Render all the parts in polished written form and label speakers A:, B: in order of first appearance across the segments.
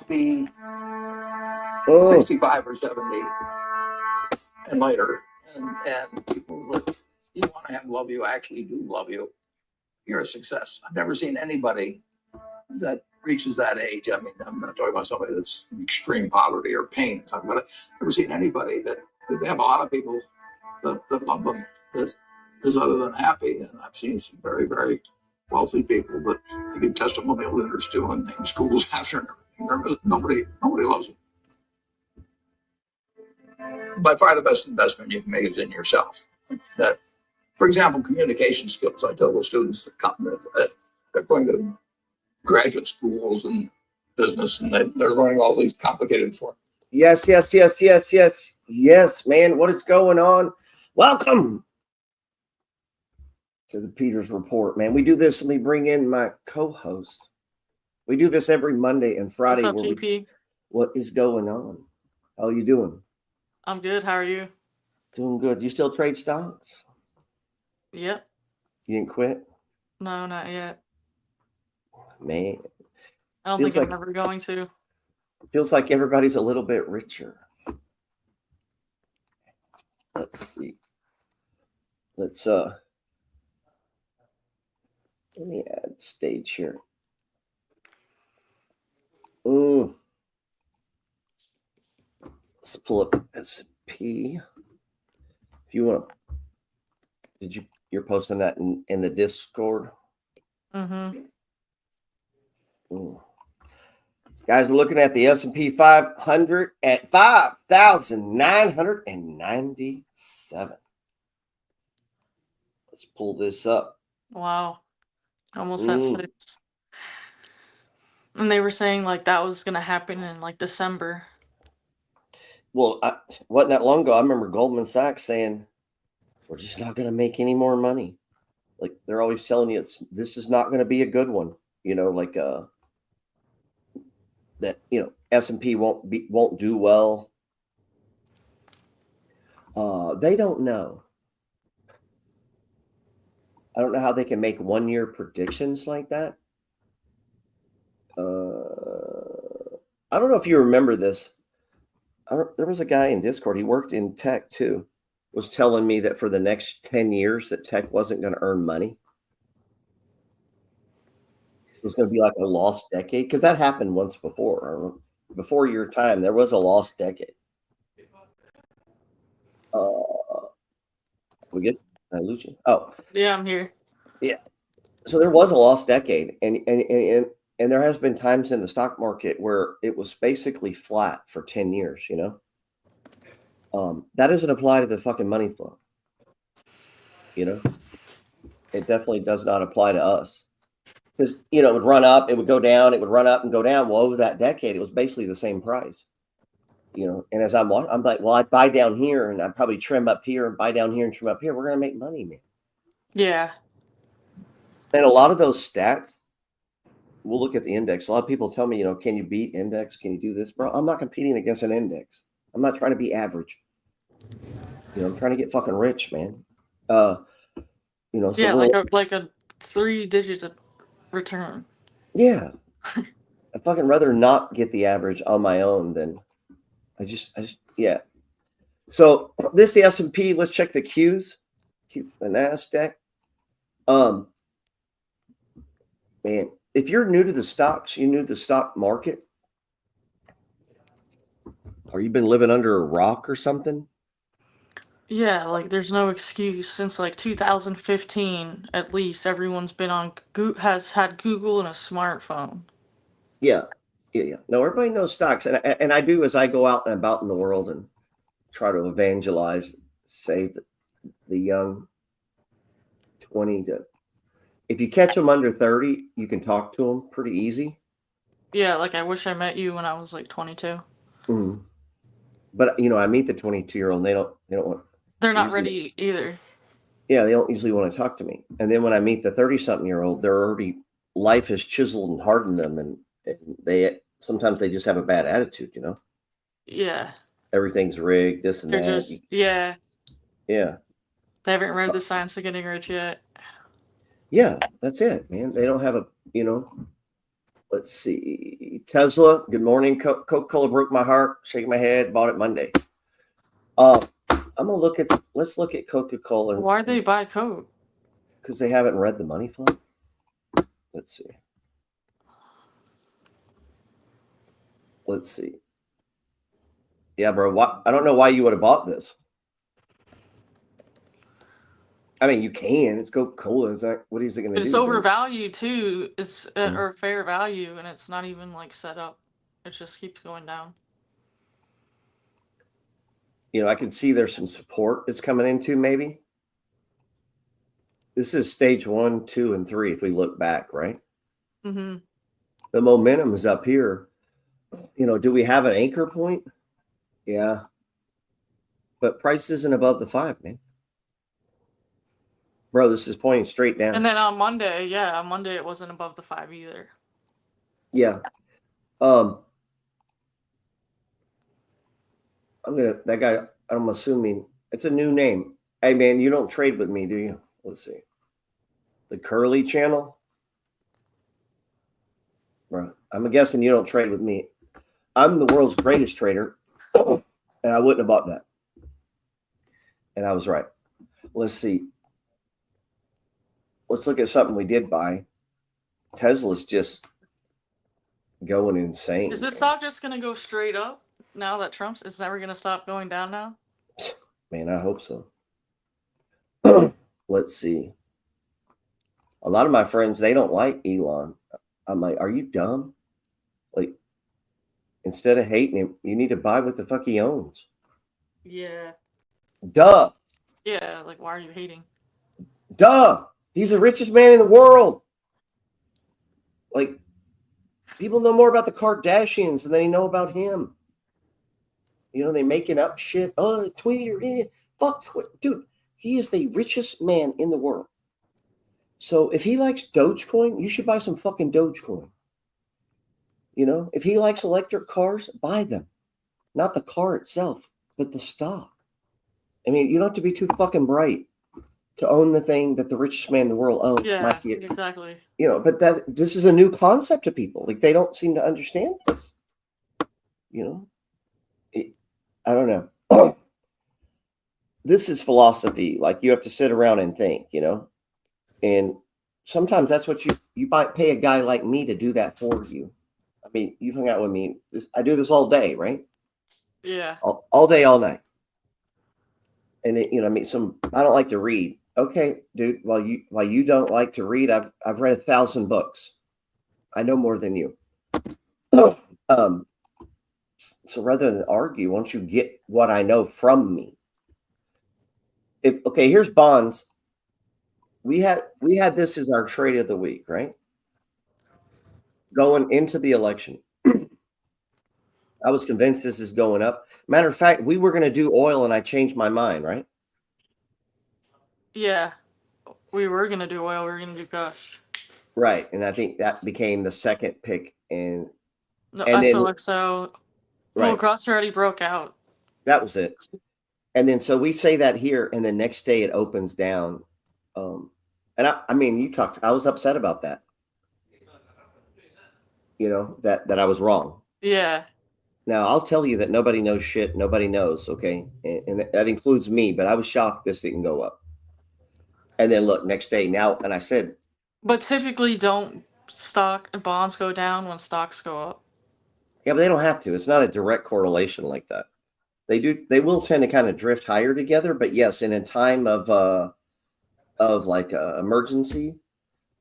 A: be
B: Oh,
A: 65 or 70 and later, and people that you want to have love you actually do love you, you're a success. I've never seen anybody that reaches that age. I mean, I'm not talking about somebody that's in extreme poverty or pain. I've never seen anybody that they have a lot of people that love them that is other than happy. And I've seen some very, very wealthy people that they give testimonial dinners to and name schools after and everything. Nobody loves them. By far the best investment you can make is in yourself. That, for example, communication skills. I tell the students that come that they're going to graduate schools and business, and they're learning all these complicated forms.
B: yes, man. What is going on? Welcome to the Peters Report, man. We do this and we bring in my co-host. We do this every Monday and Friday.
C: What's up, GP?
B: What is going on? How are you doing?
C: I'm good. How are you?
B: Doing good. You still trade stocks?
C: Yep.
B: You didn't quit?
C: No, not yet.
B: Man.
C: I don't think I'm ever going to.
B: Feels like everybody's a little bit richer. Let's see. Let me add stage here. Let's pull up S&P. If you want to, you're posting that in the Discord?
C: Mm-hmm.
B: Guys, we're looking at the S&P 500 at 5,997. Let's pull this up.
C: Wow. Almost at 6. And they were saying like that was going to happen in like December.
B: Well, wasn't that long ago, I remember Goldman Sachs saying, we're just not going to make any more money. Like they're always telling you this is not going to be a good one. You know, like that, you know, S&P won't do well. They don't know. I don't know how they can make 1 year predictions like that. I don't know if you remember this. There was a guy in Discord. He worked in tech too. Was telling me that for the next 10 years that tech wasn't going to earn money. It was going to be like a lost decade because that happened once before. Before your time, there was a lost decade. We good? I lose you. Oh,
C: yeah, I'm here.
B: Yeah. So there was a lost decade, and there has been times in the stock market where it was basically flat for 10 years. You know, that doesn't apply to the fucking money flow. You know, it definitely does not apply to us. Because, you know, it would run up, it would go down, it would run up and go down. Well, over that decade, it was basically the same price. You know, and as I'm like, well, I'd buy down here and I'd probably trim up here and buy down here and trim up here. We're going to make money, man.
C: Yeah.
B: And a lot of those stats, we'll look at the index. A lot of people tell me, you know, can you beat index? Can you do this? Bro, I'm not competing against an index. I'm not trying to be average. You know, I'm trying to get fucking rich, man. You know, so
C: yeah, like a 3 digits return.
B: Yeah. I'd fucking rather not get the average on my own than I just yeah. So this the S&P. Let's check the Qs. The NASDAQ. Man, if you're new to the stocks, you're new to the stock market, or you've been living under a rock or something.
C: Yeah, like there's no excuse. Since like 2015, at least everyone's been on has had Google and a smartphone.
B: Yeah. No, everybody knows stocks, and I do as I go out and about in the world and try to evangelize, save the young 20 to. If you catch them under 30, you can talk to them pretty easy.
C: Yeah, like I wish I met you when I was like 22.
B: Mm-hmm. But you know, I meet the 22-year-old, and they don't want.
C: They're not ready either.
B: Yeah, they don't usually want to talk to me. And then when I meet the 30-something-year-old, they're already life has chiseled and hardened them, and they sometimes they just have a bad attitude, you know.
C: Yeah.
B: Everything's rigged, this and
C: They're
B: that.
C: Just, yeah.
B: Yeah.
C: They haven't read The Science of Getting Rich yet.
B: Yeah, that's it, man. They don't have a, you know, Let's see. Tesla, good morning. Coca-Cola broke my heart. Shaking my head. Bought it Monday. I'm gonna look at. Let's look at Coca-Cola.
C: Why'd they buy Coke?
B: Because they haven't read the money flow. Let's see. Let's see. Yeah, bro. I don't know why you would have bought this. I mean, you can. It's Coca-Cola. What is it going to do?
C: It's overvalued too. It's at or fair value, and it's not even like set up. It just keeps going down.
B: You know, I can see there's some support it's coming into. Maybe this is stage 1, 2, and 3. If we look back, right?
C: Mm-hmm.
B: The momentum is up here. You know, do we have an anchor point? Yeah, but price isn't above the 5, man. Bro, this is pointing straight down.
C: And then on Monday, on Monday it wasn't above the 5 either.
B: Yeah. That guy, I'm assuming it's a new name. Hey man, you don't trade with me, do you? Let's see. The Curly channel. Bro, I'm guessing you don't trade with me. I'm the world's greatest trader, and I wouldn't have bought that. And I was right. Let's see. Let's look at something we did buy. Tesla's just going insane.
C: Is this stock just gonna go straight up now that Trump's is never gonna stop going down now?
B: Man, I hope so. Let's see. A lot of my friends, they don't like Elon. I'm like, are you dumb? Like, instead of hating him, you need to buy what the fuck he owns.
C: Yeah.
B: Duh.
C: Yeah, like why are you hating?
B: Duh. He's the richest man in the world. Like, people know more about the Kardashians than they know about him. You know, they making up shit. Oh, Twitter. Fuck Twitter. Dude, he is the richest man in the world. So if he likes Dogecoin, you should buy some fucking Dogecoin. You know, if he likes electric cars, buy them. Not the car itself, but the stock. I mean, you don't have to be too fucking bright to own the thing that the richest man in the world owns.
C: Yeah, exactly.
B: You know, but this is a new concept to people. Like, they don't seem to understand this. You know, I don't know. This is philosophy. Like, you have to sit around and think, you know, and sometimes that's what you might pay a guy like me to do that for you. I mean, you've hung out with me. I do this all day, right?
C: Yeah.
B: All day, all night. And you know, I mean, I don't like to read. Okay, dude. While you don't like to read, I've read 1,000 books. I know more than you. So rather than argue, why don't you get what I know from me? Okay, here's bonds. We had this as our trade of the week, right? Going into the election. I was convinced this is going up. Matter of fact, we were going to do oil and I changed my mind, right?
C: Yeah. We were going to do oil. We were going to do gush.
B: Right. And I think that became the second pick. And
C: No,
B: then,
C: SOXO.
B: right.
C: Well, Cross already broke out.
B: That was it. And then, so we say that here, and the next day it opens down. And I mean, I was upset about that. You know, that I was wrong.
C: Yeah.
B: Now, I'll tell you that nobody knows shit. Nobody knows, okay? And that includes me, but I was shocked this didn't go up. And then look, next day now, and I said.
C: But typically don't bonds go down when stocks go up.
B: Yeah, but they don't have to. It's not a direct correlation like that. They will tend to kind of drift higher together, but yes, in a time of like emergency,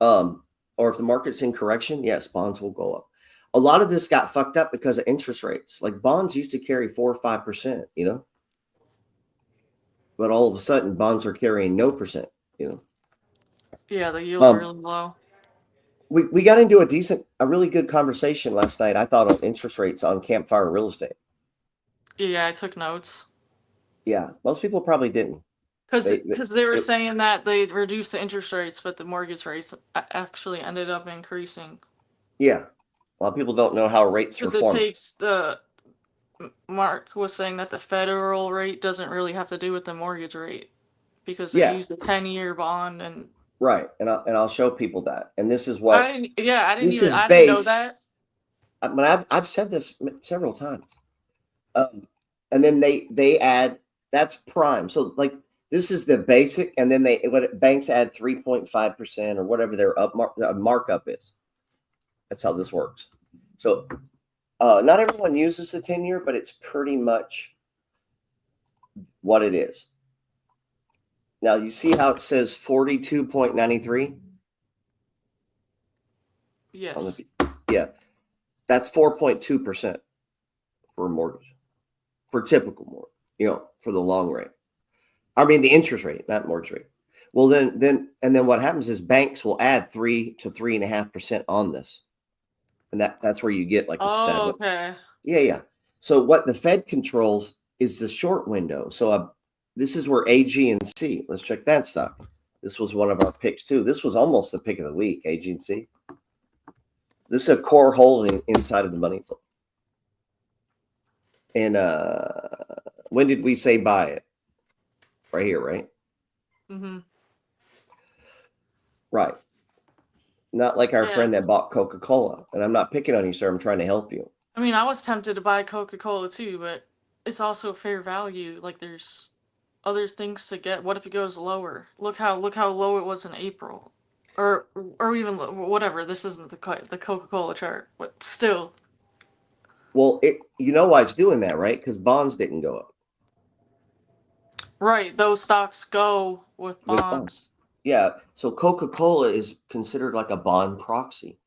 B: or if the market's in correction, yes, bonds will go up. A lot of this got fucked up because of interest rates. Like, bonds used to carry 4 or 5%, you know, but all of a sudden bonds are carrying no percent, you know.
C: Yeah, the yields are really low.
B: We got into a really good conversation last night, I thought, on interest rates on Campfire Real Estate.
C: Yeah, I took notes.
B: Yeah, most people probably didn't.
C: Because they were saying that they reduced the interest rates, but the mortgage rates actually ended up increasing.
B: Yeah. A lot of people don't know how rates are formed.
C: Because Mark was saying that the federal rate doesn't really have to do with the mortgage rate, because they use the 10-year bond and.
B: Right, and I'll show people that. And this is what.
C: I didn't know that.
B: I've said this several times. And then they add, that's prime. So like this is the basic, and then banks add 3.5% or whatever their markup is. That's how this works. So not everyone uses the 10-year, but it's pretty much what it is. Now you see how it says 42.93?
C: Yes.
B: Yeah. That's 4.2% for a mortgage. For typical mortgage, for the long rate. I mean the interest rate, not mortgage rate. Well, then what happens is banks will add 3 to 3.5% on this. And that's where you get like a 7.
C: Okay.
B: Yeah. So what the Fed controls is the short window. So this is where AG and C. Let's check that stock. This was one of our picks too. This was almost the pick of the week, AG and C. This is a core holding inside of the money flow. And when did we say buy it? Right here, right?
C: Mm-hmm.
B: Right. Not like our friend that bought Coca-Cola. And I'm not picking on you, sir. I'm trying to help you.
C: I mean, I was tempted to buy Coca-Cola too, but it's also fair value. Like there's other things to get. What if it goes lower? Look how low it was in April, or even whatever. This isn't the Coca-Cola chart, but still.
B: Well, you know why it's doing that, right? Because bonds didn't go up.
C: Right, those stocks go with bonds.
B: Yeah, so Coca-Cola is considered like a bond proxy.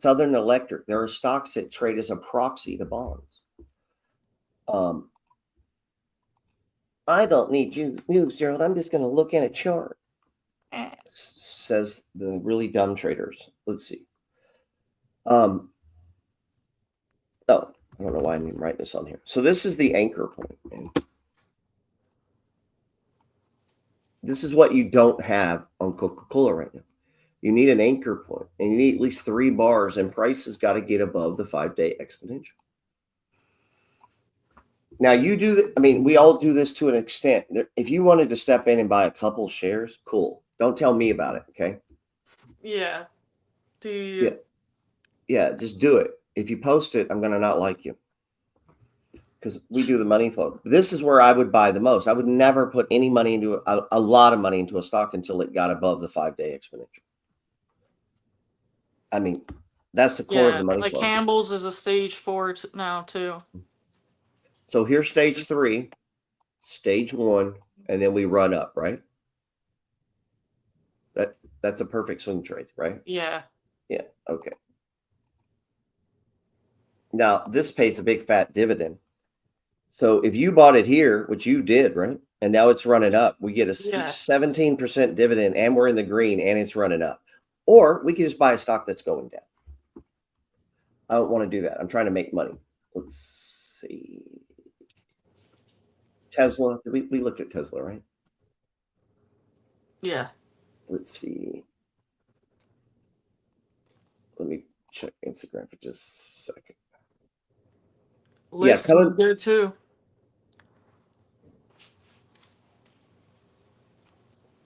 B: Southern Electric, there are stocks that trade as a proxy to bonds. I don't need news, Gerald. I'm just going to look at a chart. Says the really dumb traders. Let's see. Oh, I don't know why I didn't write this on here. So this is the anchor point. Man. This is what you don't have on Coca-Cola right now. You need an anchor point, and you need at least 3 bars, and price has got to get above the 5-day exponential. Now you do, we all do this to an extent. If you wanted to step in and buy a couple shares, cool. Don't tell me about it, okay?
C: Yeah. Do you?
B: Yeah, just do it. If you post it, I'm going to not like you. Because we do the money flow. This is where I would buy the most. I would never put any money into a lot of money into a stock until it got above the 5-day exponential. That's the core of the money flow.
C: Campbell's is a stage 4 now too.
B: So here's stage 3, stage 1, and then we run up, right? That's a perfect swing trade, right?
C: Yeah.
B: Yeah, okay. Now, this pays a big fat dividend. So if you bought it here, which you did, right? And now it's running up, we get a 17% dividend, and we're in the green, and it's running up. Or we can just buy a stock that's going down. I don't want to do that. I'm trying to make money. Let's see. Tesla. We looked at Tesla, right?
C: Yeah.
B: Let's see. Let me check Instagram for just a second.
C: Lyft's good too.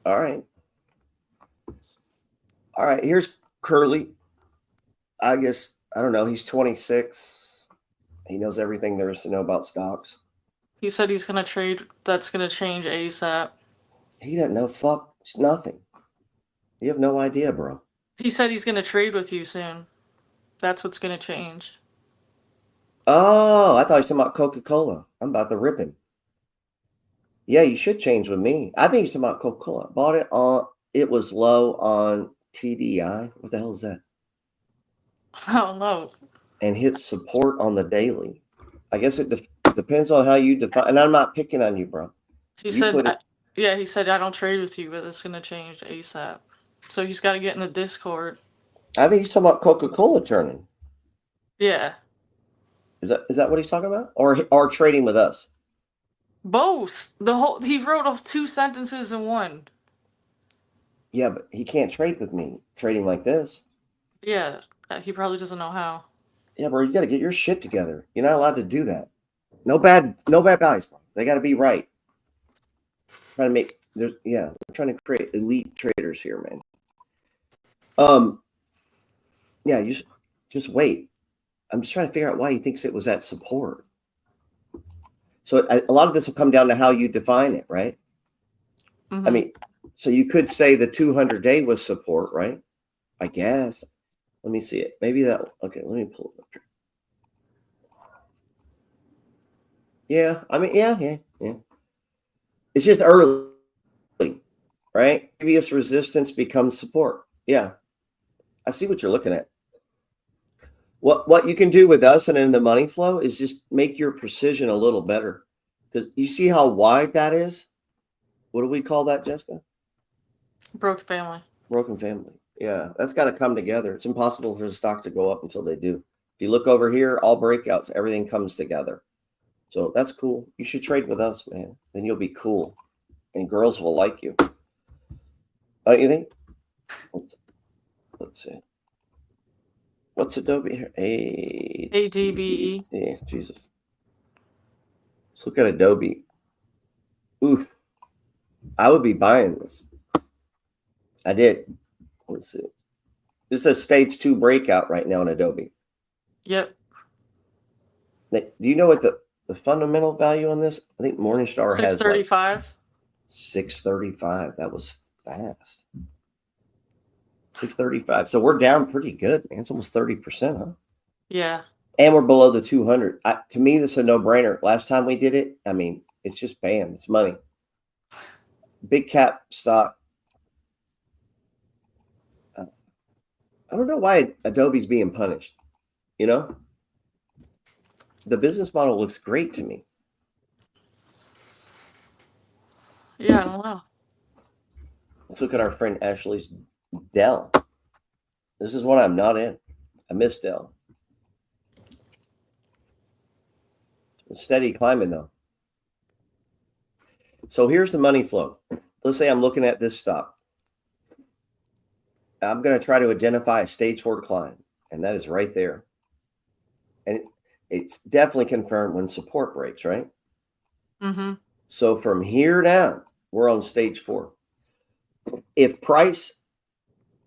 B: All right. Here's Curly. I guess, I don't know. He's 26. He knows everything there is to know about stocks.
C: He said he's going to trade. That's going to change ASAP.
B: He doesn't know fuck. It's nothing. You have no idea, bro.
C: He said he's going to trade with you soon. That's what's going to change.
B: Oh, I thought you were talking about Coca-Cola. I'm about to rip him. Yeah, you should change with me. I think he's talking about Coca-Cola. Bought it on, it was low on TDI. What the hell is that?
C: I don't know.
B: And hit support on the daily. I guess it depends on how you define. And I'm not picking on you, bro.
C: He said, I don't trade with you, but it's going to change ASAP. So he's got to get in the Discord.
B: I think he's talking about Coca-Cola turning.
C: Yeah.
B: Is that what he's talking about? Or trading with us?
C: Both. He wrote off 2 sentences in one.
B: Yeah, but he can't trade with me trading like this.
C: Yeah, he probably doesn't know how.
B: Yeah, bro, you got to get your shit together. You're not allowed to do that. No bad guys, bro. They got to be right. We're trying to create elite traders here, man. Yeah, you just wait. I'm just trying to figure out why he thinks it was at support. So a lot of this will come down to how you define it, right?
C: Mm-hmm.
B: I mean, so you could say the 200-day was support, right? I guess. Let me see it. Maybe that. Okay, let me pull it up. Yeah, I mean, yeah. It's just early, right? Previous resistance becomes support. Yeah, I see what you're looking at. What you can do with us and in the money flow is just make your precision a little better, because you see how wide that is. What do we call that, Jessica?
C: Broke family.
B: Broken family. Yeah, that's got to come together. It's impossible for the stock to go up until they do. If you look over here, all breakouts, everything comes together. So that's cool. You should trade with us, man. Then you'll be cool, and girls will like you. Don't you think? Let's see. What's Adobe here?
C: ADBE.
B: Yeah, Jesus. Let's look at Adobe. Ooh, I would be buying this. I did. Let's see. This is a stage 2 breakout right now in Adobe.
C: Yep.
B: Do you know what the fundamental value on this? I think Morningstar has like
C: 635.
B: 635. That was fast. 635. So we're down pretty good, man. It's almost 30%, huh?
C: Yeah.
B: And we're below the 200. To me, this is a no-brainer. Last time we did it, I mean, it's just bam. It's money. Big cap stock. I don't know why Adobe's being punished. You know, the business model looks great to me.
C: Yeah, I don't know.
B: Let's look at our friend Ashley's Dell. This is one I'm not in. I miss Dell. It's steady climbing though. So here's the money flow. Let's say I'm looking at this stock. I'm going to try to identify a stage 4 decline, and that is right there. And it's definitely confirmed when support breaks, right?
C: Mm-hmm.
B: So from here down, we're on stage 4. If price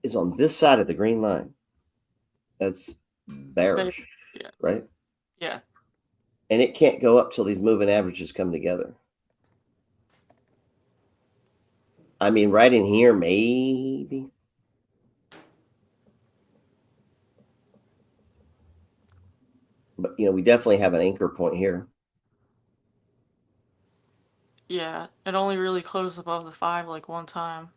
B: is on this side of the green line, that's bearish,
C: Yeah.
B: right?
C: Yeah.
B: And it can't go up till these moving averages come together. I mean, right in here, maybe. But, you know, we definitely have an anchor point here.
C: Yeah. It only really closed above the 5 like one time.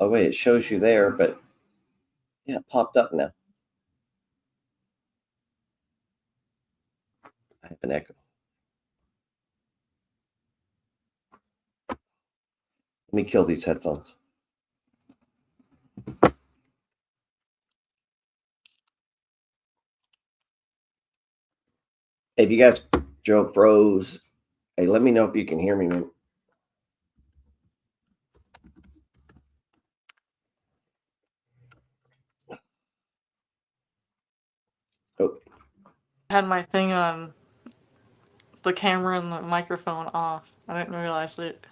B: Oh wait, it shows you there, but yeah, it popped up now. I have an echo. Let me kill these headphones. Hey, if you guys Joe froze, hey, let me know if you can hear me, man. Oh,
C: I had my thing on the camera and the microphone off. I didn't realize it.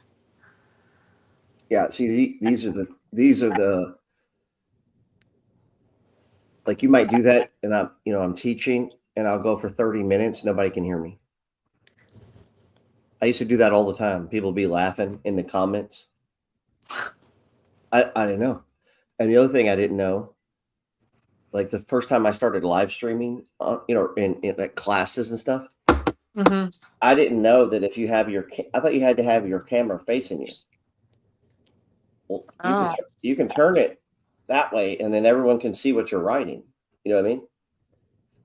B: yeah. See, these are the like you might do that, and I'm teaching, and I'll go for 30 minutes. Nobody can hear me. I used to do that all the time. People be laughing in the comments. I didn't know. And the other thing I didn't know, like the first time I started live streaming, in like classes and stuff,
C: Mm-hmm.
B: I didn't know that if you have I thought you had to have your camera facing you. Well,
C: Oh.
B: you can turn it that way, and then everyone can see what you're writing. You know what I mean?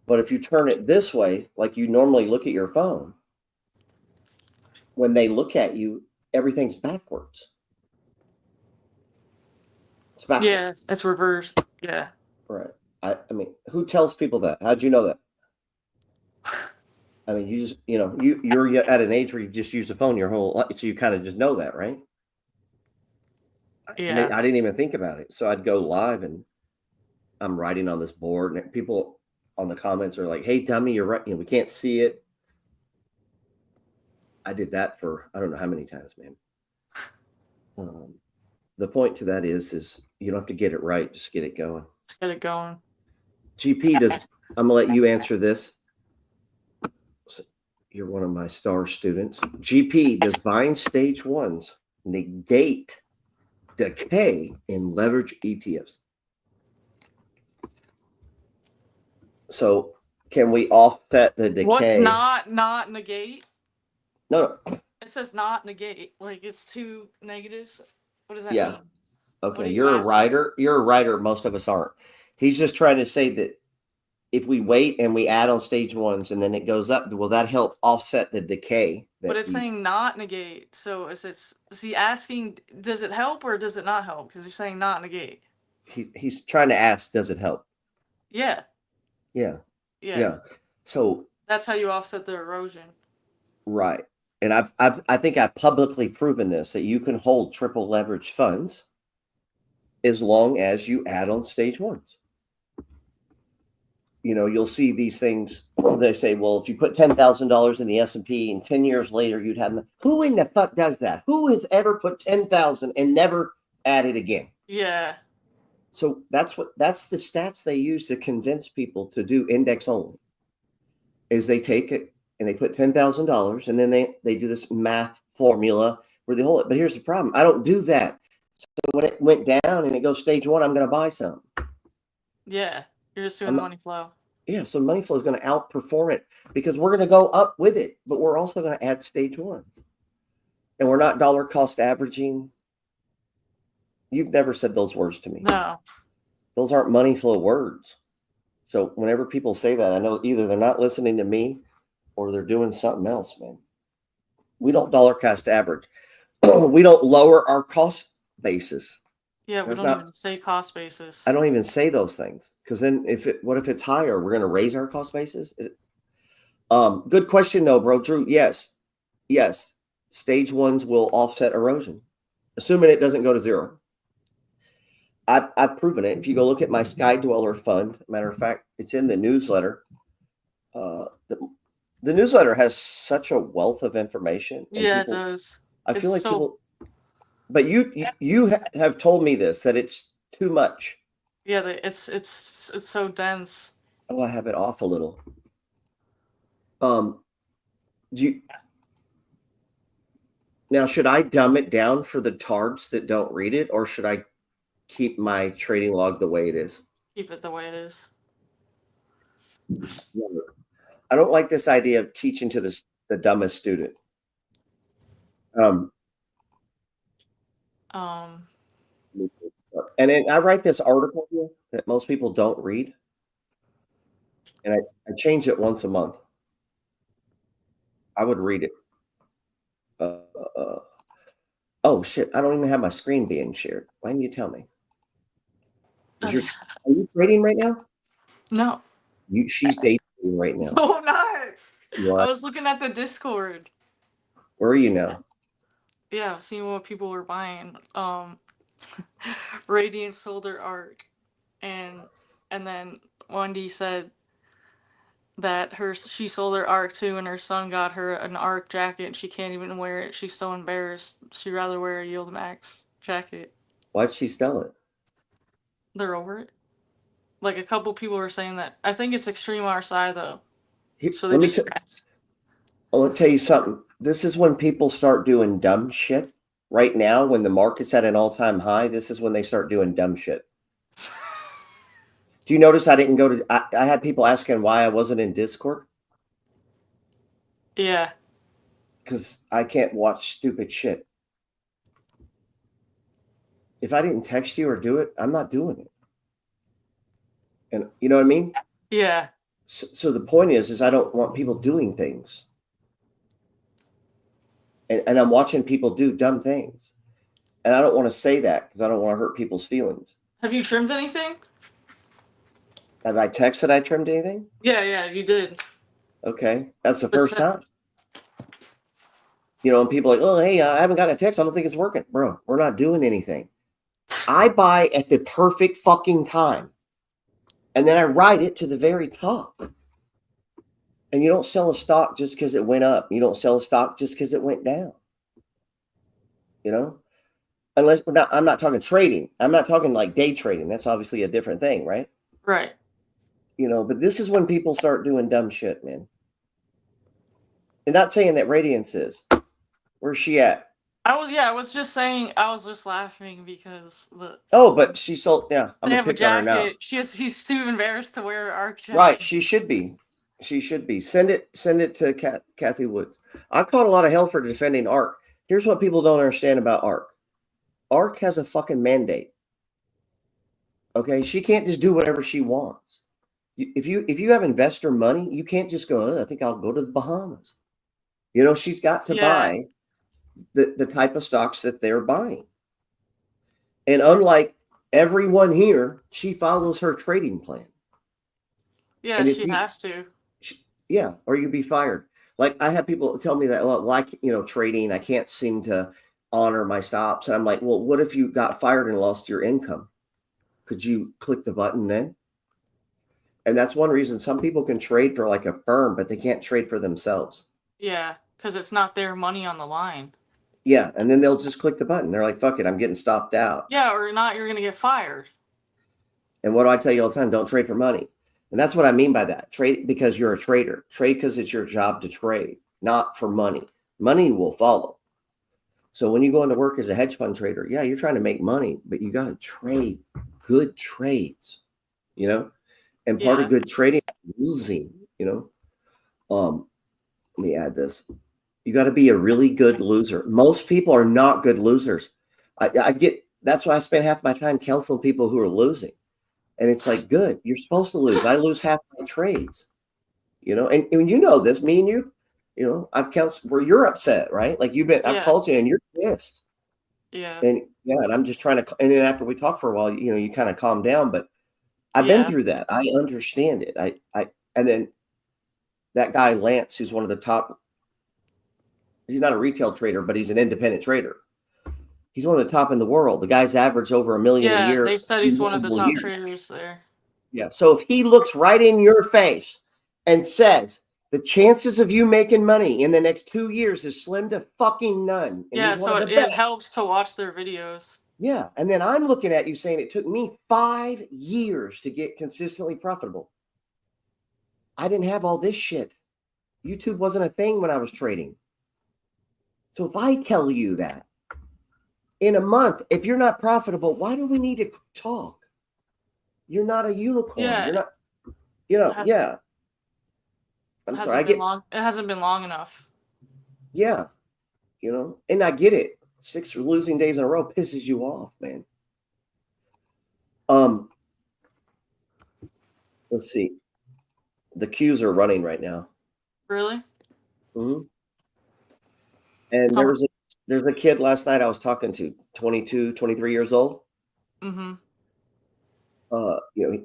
B: But if you turn it this way, like you normally look at your phone, when they look at you, everything's backwards. It's backwards.
C: Yeah, it's reversed. Yeah.
B: Right. I mean, who tells people that? How'd you know that? I mean, you just, you're at an age where you just use the phone your whole life, so you kind of just know that, right?
C: Yeah.
B: I didn't even think about it. So I'd go live and I'm writing on this board, and people on the comments are like, "Hey, dummy, you're right. We can't see it." I did that for I don't know how many times, man. The point to that is you don't have to get it right, just get it going.
C: Let's get it going.
B: GP does. I'm gonna let you answer this. You're one of my star students. GP, does buying stage ones negate decay in leverage ETFs? So can we offset the decay?
C: What's not negate?
B: No.
C: It says not negate. Like it's two negatives. What does that
B: Yeah.
C: mean?
B: Okay,
C: are you
B: you're a
C: asking?
B: writer. You're a writer. Most of us aren't. He's just trying to say that if we wait and we add on stage ones and then it goes up, will that help offset the decay?
C: But it's saying not is he asking, does it help or does it not help? Because he's saying not negate.
B: He's trying to ask, does it help?
C: Yeah.
B: Yeah.
C: Yeah.
B: Yeah. So
C: that's how you offset the erosion.
B: Right. And I think I've publicly proven this, that you can hold triple leverage funds as long as you add on stage ones. You'll see these things. They say, well, if you put $10,000 in the S&P and 10 years later, you'd have who in the fuck does that? Who has ever put 10,000 and never added again?
C: Yeah.
B: So that's the stats they use to convince people to do index only, is they take it and they put $10,000 and then they do this math formula where they hold it. But here's the problem. I don't do that. So when it went down and it goes stage one, I'm going to buy some.
C: Yeah. You're just doing money flow.
B: Yeah. So money flow is going to outperform it because we're going to go up with it, but we're also going to add stage ones. And we're not dollar cost averaging. You've never said those words to me.
C: No. Those
B: aren't money flow words. So whenever people say that, I know either they're not listening to me or they're doing something else, man. We don't dollar cost average. We don't lower our cost basis.
C: Yeah, we don't even say cost basis.
B: I don't even say those things because then what if it's higher? We're going to raise our cost basis? Good question though, bro. Drew, yes. Stage ones will offset erosion, assuming it doesn't go to zero. I've proven it. If you go look at my Sky Dweller fund, matter of fact, it's in the newsletter. The newsletter has such a wealth of information.
C: Yeah, it does.
B: I feel like people, but you have told me this, that it's too much.
C: Yeah, it's so dense.
B: Oh, I have it off a little. Now, should I dumb it down for the tards that don't read it, or should I keep my trading log the way it is?
C: Keep it the way it is.
B: I don't like this idea of teaching to the dumbest student. And then I write this article here that most people don't read, and I change it once a month. I would read it. Oh shit! I don't even have my screen being shared. Why didn't you tell me? Are you trading right now?
C: No.
B: She's dating right now.
C: No, I'm not.
B: You
C: I
B: are?
C: was looking at the Discord.
B: Where are you now?
C: Yeah, seeing what people were buying. Radiant sold their ARC, and then Wendy said that she sold her ARC too, and her son got her an ARC jacket, and she can't even wear it. She's so embarrassed. She'd rather wear a Yield Max jacket.
B: Why'd she sell it?
C: They're over it. Like, a couple people were saying that. I think it's extreme RSI though. So they just
B: I'll tell you something. This is when people start doing dumb shit. Right now, when the market's at an all-time high, this is when they start doing dumb shit. Do you notice I didn't go to? I had people asking why I wasn't in Discord.
C: Yeah.
B: Because I can't watch stupid shit. If I didn't text you or do it, I'm not doing it. And you know what I mean?
C: Yeah.
B: So the point is I don't want people doing things. And I'm watching people do dumb things. And I don't want to say that because I don't want to hurt people's feelings.
C: Have you trimmed anything?
B: Have I texted I trimmed anything?
C: Yeah, you did.
B: Okay. That's the first time. You know, and people are like, oh, hey, I haven't gotten a text. I don't think it's working. Bro, we're not doing anything. I buy at the perfect fucking time. And then I ride it to the very top. And you don't sell a stock just because it went up. You don't sell a stock just because it went down. You know? Unless I'm not talking trading. I'm not talking like day trading. That's obviously a different thing, right?
C: Right.
B: You know, but this is when people start doing dumb shit, man. And not saying that Radiance is. Where's she at?
C: I was just saying, I was just laughing because
B: but she sold, yeah. I'm
C: they
B: gonna
C: have a
B: pick on her now.
C: jacket. She's too embarrassed to wear an ARC jacket.
B: Right, she should be. She should be. Send it to Kathy Woods. I caught a lot of hell for defending ARC. Here's what people don't understand about ARC. ARC has a fucking mandate. Okay, she can't just do whatever she wants. If you have investor money, you can't just go, oh, I think I'll go to the Bahamas. You know, she's got to buy the type of stocks that they're buying. And unlike everyone here, she follows her trading plan.
C: Yeah, and she has to.
B: Yeah, or you'd be fired. Like, I have people tell me that, well, like, you know, trading, I can't seem to honor my stops. And I'm like, well, what if you got fired and lost your income? Could you click the button then? And that's one reason some people can trade for like a firm, but they can't trade for themselves.
C: Yeah, because it's not their money on the line.
B: Yeah, and then they'll just click the button. They're like, fuck it, I'm getting stopped out.
C: Yeah, or not, you're going to get fired.
B: And what do I tell you all the time? Don't trade for money. And that's what I mean by that. Trade because you're a trader. Trade because it's your job to trade, not for money. Money will follow. So when you go into work as a hedge fund trader, yeah, you're trying to make money, but you got to trade good trades, you know? And part of good trading is losing, you know? Let me add this. You got to be a really good loser. Most people are not good losers. That's why I spend half my time counseling people who are losing. And it's like, good, you're supposed to lose. I lose half my trades, you know, and you know this, me and you know, I've counseled where you're upset, right? Like I've called you and you're pissed.
C: Yeah.
B: And I'm just trying to, and then after we talk for a while, you know, you kind of calm down, but I've been through that. I understand it. And then that guy, Lance, who's one of the top, he's not a retail trader, but he's an independent trader. He's one of the top in the world. The guy's averaged over $1 million a year.
C: Yeah, they said he's one of the top traders there.
B: Yeah. So if he looks right in your face and says the chances of you making money in the next 2 years is slim to fucking none. And
C: yeah, so it helps to watch their videos.
B: Yeah. And then I'm looking at you saying it took me 5 years to get consistently profitable. I didn't have all this shit. YouTube wasn't a thing when I was trading. So if I tell you that in a month, if you're not profitable, why do we need to talk? You're not a unicorn.
C: Yeah.
B: You're not, you know, yeah. I'm sorry.
C: It hasn't been long enough.
B: Yeah. You know, and I get it. 6 losing days in a row pisses you off, man. Let's see. The queues are running right now.
C: Really?
B: hmm And
C: How?
B: there's a kid last night I was talking to, 22, 23 years old.
C: Mm-hmm.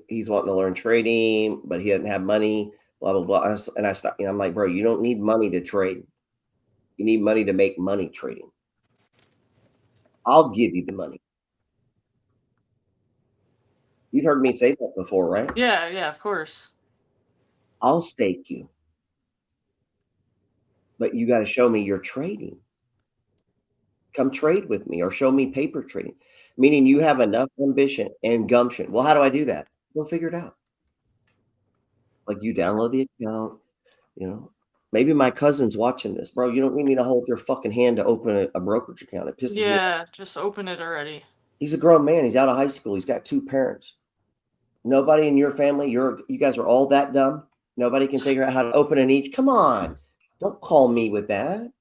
B: He's wanting to learn trading, but he doesn't have money, blah, blah, blah. And I stopped, I'm like, bro, you don't need money to trade. You need money to make money trading. I'll give you the money. You've heard me say that before, right?
C: Yeah, yeah, of course.
B: I'll stake you, but you got to show me you're trading. Come trade with me or show me paper trading, meaning you have enough ambition and gumption. Well, how do I do that? We'll figure it out. Like you download the account, maybe my cousin's watching this, bro. You don't need me to hold their fucking hand to open a brokerage account. It pisses me off.
C: Yeah, just open it already.
B: He's a grown man. He's out of high school. He's got 2 parents. Nobody in your family, you guys are all that dumb. Nobody can figure out how to open an each. Come on. Don't call me with that.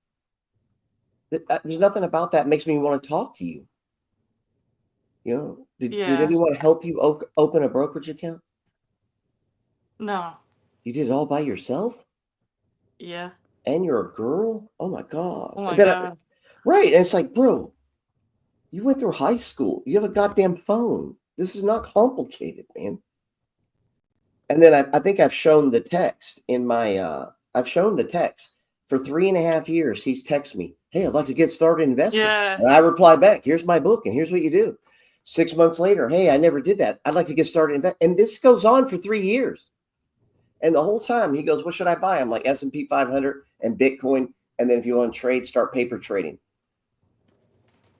B: There's nothing about that makes me want to talk to you. Did
C: Yeah.
B: anyone help you open a brokerage account?
C: No.
B: You did it all by yourself?
C: Yeah.
B: And you're a girl? Oh my God.
C: Oh my God.
B: Right. And it's like, bro, you went through high school. You have a goddamn phone. This is not complicated, man. And then I think I've shown the text in my, I've shown the text. For 3.5 years, he's texted me, hey, I'd like to get started investing.
C: Yeah.
B: And I reply back, here's my book and here's what you do. 6 months later, hey, I never did that. I'd like to get started investing. And this goes on for 3 years. And the whole time he goes, what should I buy? I'm like S&P 500 and Bitcoin. And then if you want to trade, start paper trading.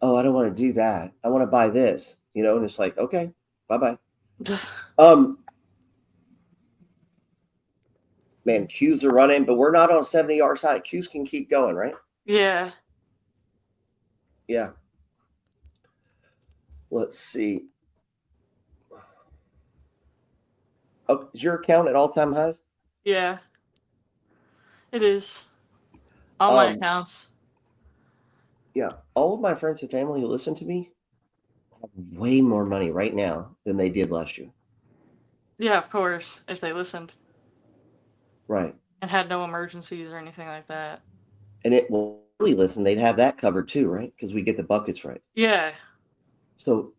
B: Oh, I don't want to do that. I want to buy this, and it's like, okay, bye-bye. Man, queues are running, but we're not on 70-yard side. Queues can keep going, right?
C: Yeah.
B: Yeah. Let's see. Oh, is your account at all-time highs?
C: Yeah. It is. All my accounts.
B: Yeah. All of my friends and family who listen to me have way more money right now than they did last year.
C: Yeah, of course, if they listened.
B: Right.
C: And had no emergencies or anything like that.
B: And it will really listen, they'd have that covered too, right? Because we get the buckets right.
C: Yeah.
B: So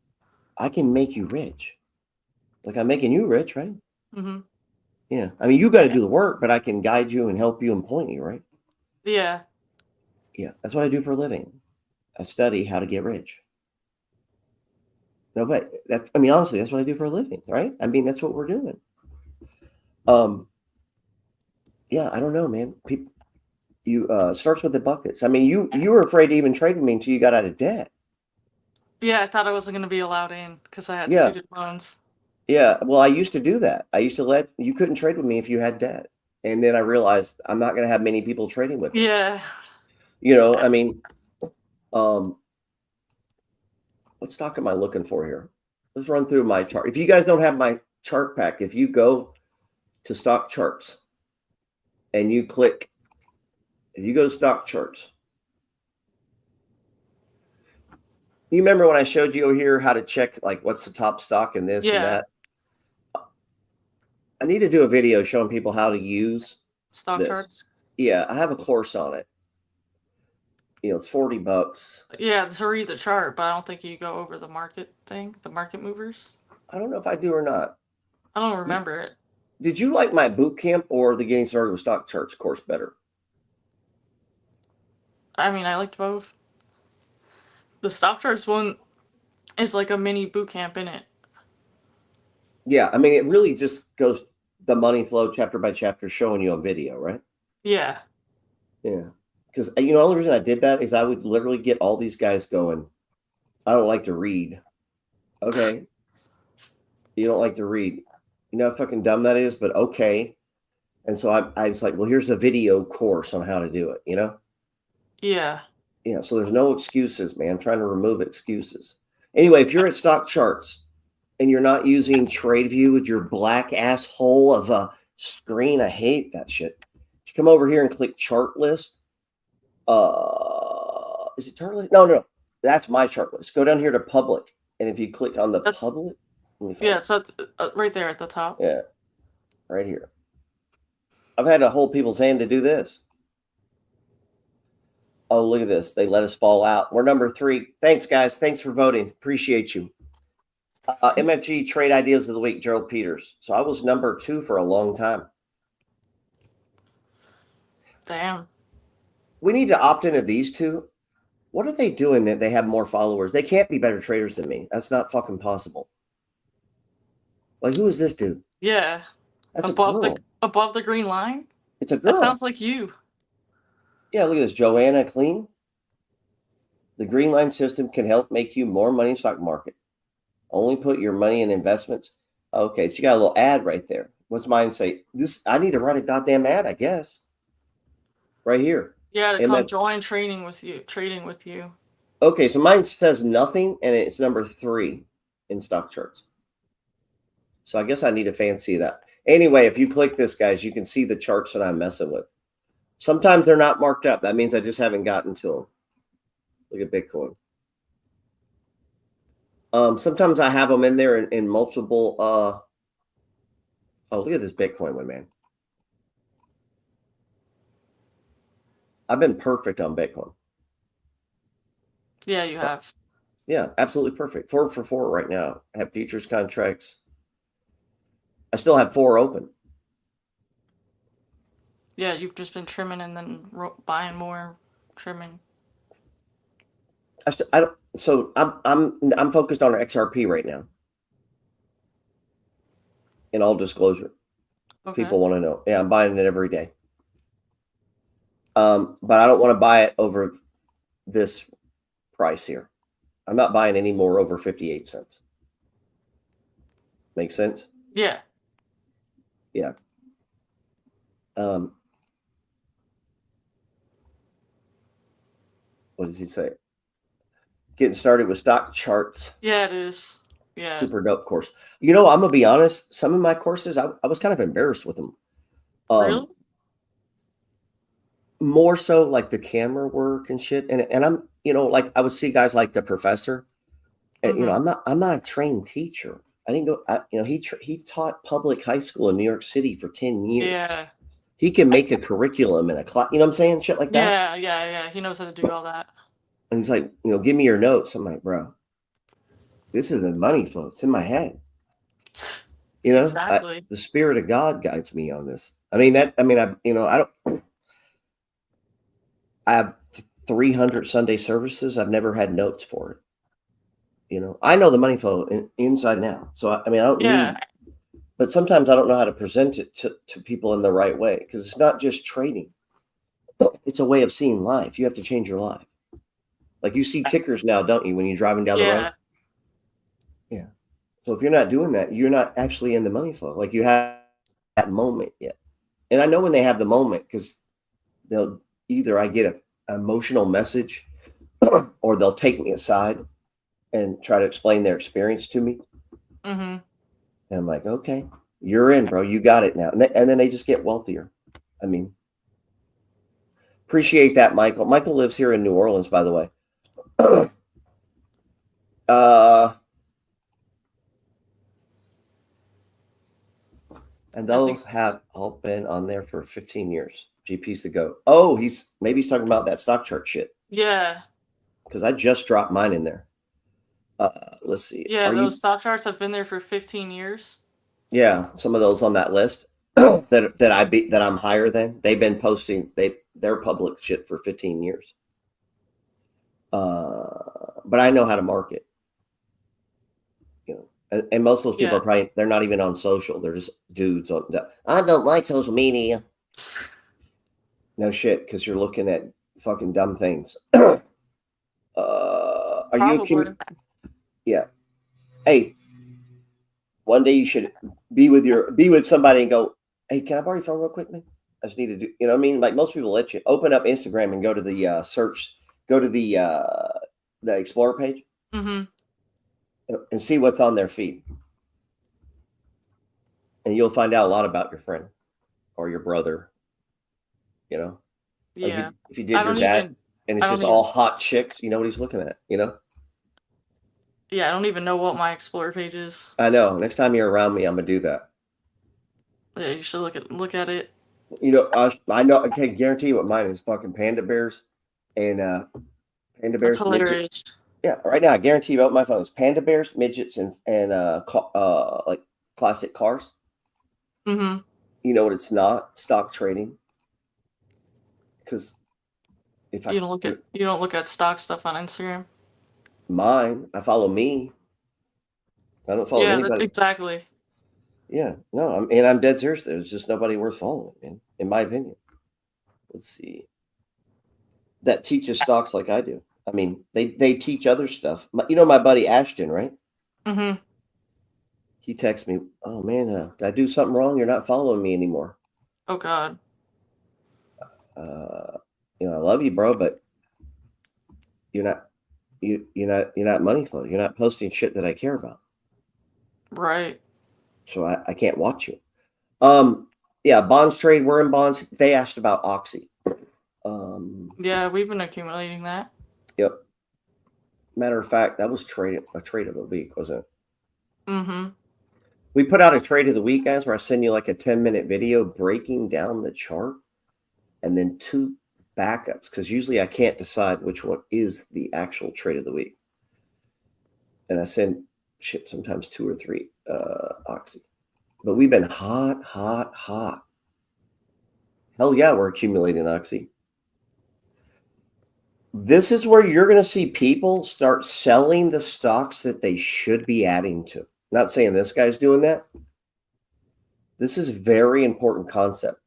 B: I can make you rich. Like I'm making you rich, right?
C: Mm-hmm.
B: Yeah. I mean, you got to do the work, but I can guide you and help you and point you, right?
C: Yeah.
B: Yeah. That's what I do for a living. I study how to get rich. No, but honestly, that's what I do for a living, right? I mean, that's what we're doing. Yeah, I don't know, man. People, starts with the buckets. I mean, you were afraid to even trade with me until you got out of debt.
C: Yeah, I thought I wasn't going to be allowed in because I had
B: Yeah.
C: student loans.
B: Yeah, well, I used to do that. I used to you couldn't trade with me if you had debt. And then I realized I'm not going to have many people trading with me.
C: Yeah.
B: I mean, what stock am I looking for here? Let's run through my chart. If you guys don't have my chart pack, if you go to stock charts and if you go to stock charts, you remember when I showed you over here how to check like what's the top stock and this and that? I need to do a video showing people how to use
C: stock charts.
B: Yeah, I have a course on it. It's $40.
C: Yeah, to read the chart, but I don't think you go over the market thing, the market movers.
B: I don't know if I do or not.
C: I don't remember it.
B: Did you like my boot camp or the Getting Started with Stock Charts course better?
C: I mean, I liked both. The stock charts one is like a mini boot camp in it.
B: Yeah, I mean, it really just goes the money flow chapter by chapter showing you on video, right?
C: Yeah.
B: Yeah. Because, the only reason I did that is I would literally get all these guys going, I don't like to read. Okay. You don't like to read. You know how fucking dumb that is, but okay. And so I was like, well, here's a video course on how to do it,
C: Yeah.
B: Yeah, so there's no excuses, man. I'm trying to remove excuses. Anyway, if you're at stock charts and you're not using TradeView with your black asshole of a screen, I hate that shit. If you come over here and click chart list, is it chart list? No, that's my chart list. Go down here to public. And if you click on the public, Let me find
C: Yeah,
B: it.
C: it's right there at the top.
B: Yeah, right here. I've had to hold people's hand to do this. Oh, look at this. They let us fall out. We're number 3. Thanks, guys. Thanks for voting. Appreciate you. MFG Trade Ideas of the Week, Gerald Peters. So I was number 2 for a long time.
C: Damn.
B: We need to opt into these two. What are they doing that they have more followers? They can't be better traders than me. That's not fucking possible. Like, who is this dude?
C: Yeah.
B: That's
C: above
B: a girl.
C: above the green line?
B: It's a
C: That
B: girl.
C: sounds like you.
B: Yeah, look at this. Joanna Clean. The green line system can help make you more money in stock market. Only put your money in investments. Okay, so you got a little ad right there. What's mine say? This I need to write a goddamn ad, I guess. Right here.
C: Yeah, to come join trading with you.
B: Okay, so mine says nothing, and it's number 3 in stock charts. So I guess I need to fancy it up. Anyway, if you click this, guys, you can see the charts that I'm messing with. Sometimes they're not marked up. That means I just haven't gotten to them. Look at Bitcoin. Sometimes I have them in there in multiple. Oh, look at this Bitcoin one, man. I've been perfect on Bitcoin.
C: Yeah, you have.
B: Yeah, absolutely perfect. 4 for 4 right now. I have futures contracts. I still have 4 open.
C: Yeah, you've just been trimming and then buying more, trimming.
B: So I'm focused on XRP right now. In all disclosure,
C: Okay.
B: people want to know. Yeah, I'm buying it every day. But I don't want to buy it over this price here. I'm not buying any more over 58 cents. Make sense?
C: Yeah.
B: Yeah. What does he say? Getting started with stock charts.
C: Yeah, it is. Yeah.
B: Super dope course. You know, I'm gonna be honest. Some of my courses, I was kind of embarrassed with them.
C: Really?
B: More so like the camera work and shit. And I'm, like I would see guys like the professor. And, I'm not a trained teacher. I didn't go. He taught public high school in New York City for 10 years.
C: Yeah.
B: He can make a curriculum in a class. You know what I'm saying? Shit like that.
C: Yeah. He knows how to do all that.
B: And he's like, give me your notes. I'm like, bro, this is the money flow. It's in my head.
C: Exactly.
B: The spirit of God guides me on this. I have 300 Sunday services. I've never had notes for it. I know the money flow inside now. So, I don't need, but sometimes I don't know how to present it to people in the right way, because it's not just trading. It's a way of seeing life. You have to change your life. Like you see tickers now, don't you, when you're driving down the road? Yeah. So if you're not doing that, you're not actually in the money flow. Like you have that moment yet. And I know when they have the moment, because they'll either I get an emotional message or they'll take me aside and try to explain their experience to me.
C: Mm-hmm.
B: And I'm like, okay, you're in, bro. You got it now. And then they just get wealthier. Appreciate that, Michael. Michael lives here in New Orleans, by the way. And those have all been on there for 15 years. GP's the GOAT. Oh, maybe he's talking about that stock chart shit.
C: Yeah.
B: Because I just dropped mine in there. Let's see.
C: Yeah, those stock charts have been there for 15 years.
B: Yeah, some of those on that list that I'm higher than. They've been posting their public shit for 15 years. But I know how to market. And most of those people are they're not even on social. They're just dudes on. I don't like social media. No shit, because you're looking at fucking dumb things. Are you? Yeah. Hey, one day you should be with somebody and go, hey, can I borrow your phone real quick, man? I just need to do. You know what I mean? Like most people let you open up Instagram and go to the search, go to the Explorer page.
C: Mm-hmm.
B: And see what's on their feed. And you'll find out a lot about your friend or your brother.
C: Yeah.
B: Like if you did your dad and it's just all hot chicks, you know what he's looking at,
C: Yeah, I don't even know what my Explorer page is.
B: I know. Next time you're around me, I'm gonna do that.
C: Yeah, you should look at it.
B: You know, I know. I can guarantee you what mine is. Fucking panda bears and panda
C: That's
B: bears, midget.
C: hilarious.
B: Yeah, right now I guarantee you about my phone is panda bears, midgets, and like classic cars.
C: Mm-hmm.
B: You know what? It's not stock trading because if I
C: You don't look at stock stuff on Instagram.
B: I follow me. I don't follow
C: Yeah,
B: anybody.
C: exactly.
B: Yeah, no, I'm dead serious. There's just nobody worth following, man, in my opinion. Let's see. That teaches stocks like I do. I mean, they teach other stuff. You know my buddy Ashton, right?
C: Mm-hmm.
B: He texts me, "Oh man, did I do something wrong? You're not following me anymore."
C: Oh God.
B: You know, I love you, bro, but you're not you're not money flow. You're not posting shit that I care about.
C: Right.
B: So I can't watch you. Yeah, bonds trade. We're in bonds. They asked about Oxy.
C: Yeah, we've been accumulating that.
B: Yep. Matter of fact, that was a trade of the week, wasn't it?
C: Mm-hmm.
B: We put out a trade of the week, guys, where I send you like a 10-minute video breaking down the chart and then 2 backups, because usually I can't decide which one is the actual trade of the week. And I send shit sometimes 2 or 3 Oxy. But we've been hot. Hell yeah, we're accumulating Oxy. This is where you're going to see people start selling the stocks that they should be adding to. Not saying this guy's doing that. This is a very important concept.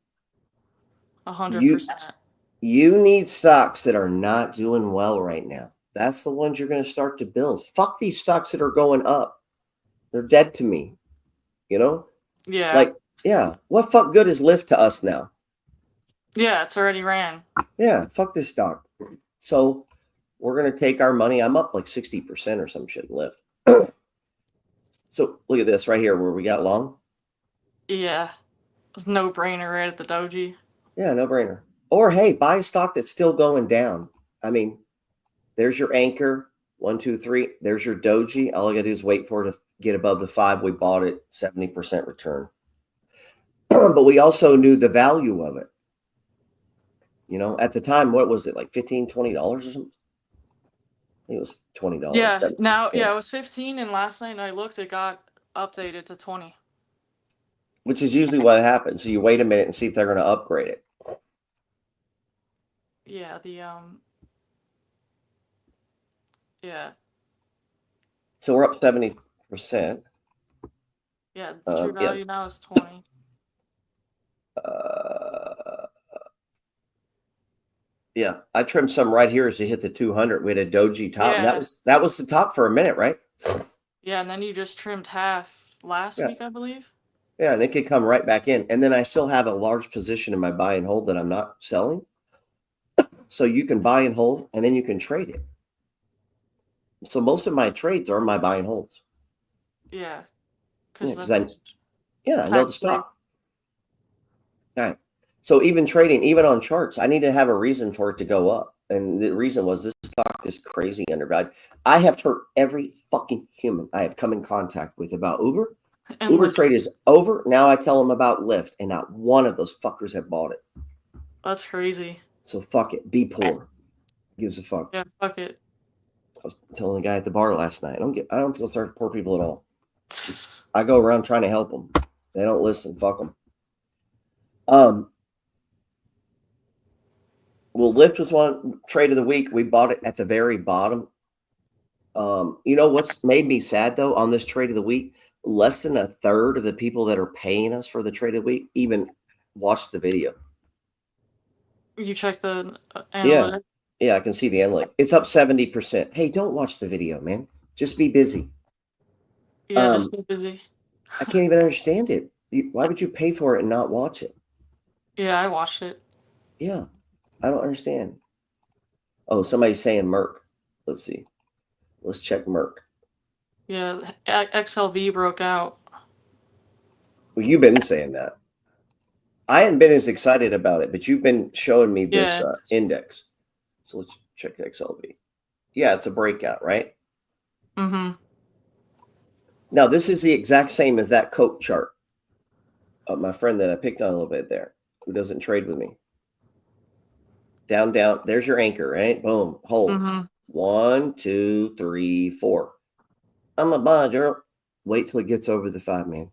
C: 100%.
B: You need stocks that are not doing well right now. That's the ones you're going to start to build. Fuck these stocks that are going up. They're dead to me. You know?
C: Yeah.
B: Like, yeah. What fuck good is Lyft to us now?
C: Yeah, it's already ran.
B: Yeah, fuck this stock. So we're going to take our money. I'm up like 60% or some shit in Lyft. So look at this right here where we got long.
C: Yeah. It's no brainer right at the doji.
B: Yeah, no brainer. Or hey, buy a stock that's still going down. I mean, there's your anchor. 1, 2, 3. There's your doji. All I gotta do is wait for it to get above the 5. We bought it, 70% return. But we also knew the value of it. You know, at the time, what was it, like $15, $20 or something? I think it was $20.
C: Yeah,
B: Yeah.
C: it was 15, and last night I looked, it got updated to 20.
B: Which is usually what happens. So you wait a minute and see if they're going to upgrade it.
C: Yeah, yeah.
B: So we're up 70%.
C: Yeah, the true value now is 20.
B: Yeah, I trimmed some right here as you hit the 200. We had a doji top, and that was the top for a minute, right?
C: Yeah, and then you just trimmed half last week, I believe.
B: Yeah, and it could come right back in. And then I still have a large position in my buy and hold that I'm not selling. So you can buy and hold, and then you can trade it. So most of my trades are my buy and holds.
C: Yeah.
B: I know the stock. All right. So even trading, even on charts, I need to have a reason for it to go up. And the reason was this stock is crazy undervalued. I have heard every fucking human I have come in contact with about Uber. And Uber trade is over. Now I tell them about Lyft, and not one of those fuckers have bought it.
C: That's crazy.
B: So fuck it. Be poor. Gives a fuck.
C: Yeah, fuck it.
B: I was telling the guy at the bar last night. I don't feel sorry for poor people at all. I go around trying to help them. They don't listen. Fuck them. Well, Lyft was one trade of the week. We bought it at the very bottom. You know what's made me sad though on this trade of the week? Less than a third of the people that are paying us for the trade of the week even watched the video.
C: You check the analytics?
B: Yeah, I can see the analytics. It's up 70%. Hey, don't watch the video, man. Just be busy.
C: Yeah, just be busy.
B: I can't even understand it. Why would you pay for it and not watch it?
C: Yeah, I watched it.
B: Yeah, I don't understand. Oh, somebody's saying Merck. Let's see. Let's check Merck.
C: Yeah, XLV broke out.
B: Well, you've been saying that. I hadn't been as excited about it, but you've been showing me this index. So let's check the XLV. Yeah, it's a breakout, right?
C: Mm-hmm.
B: Now, this is the exact same as that Coke chart. My friend that I picked on a little bit there, who doesn't trade with me. Down, down. There's your anchor, right? Boom. Holds.
C: Mm-hmm.
B: 1, 2, 3, 4. I'm a buy, Gerald. Wait till it gets over the 5, man,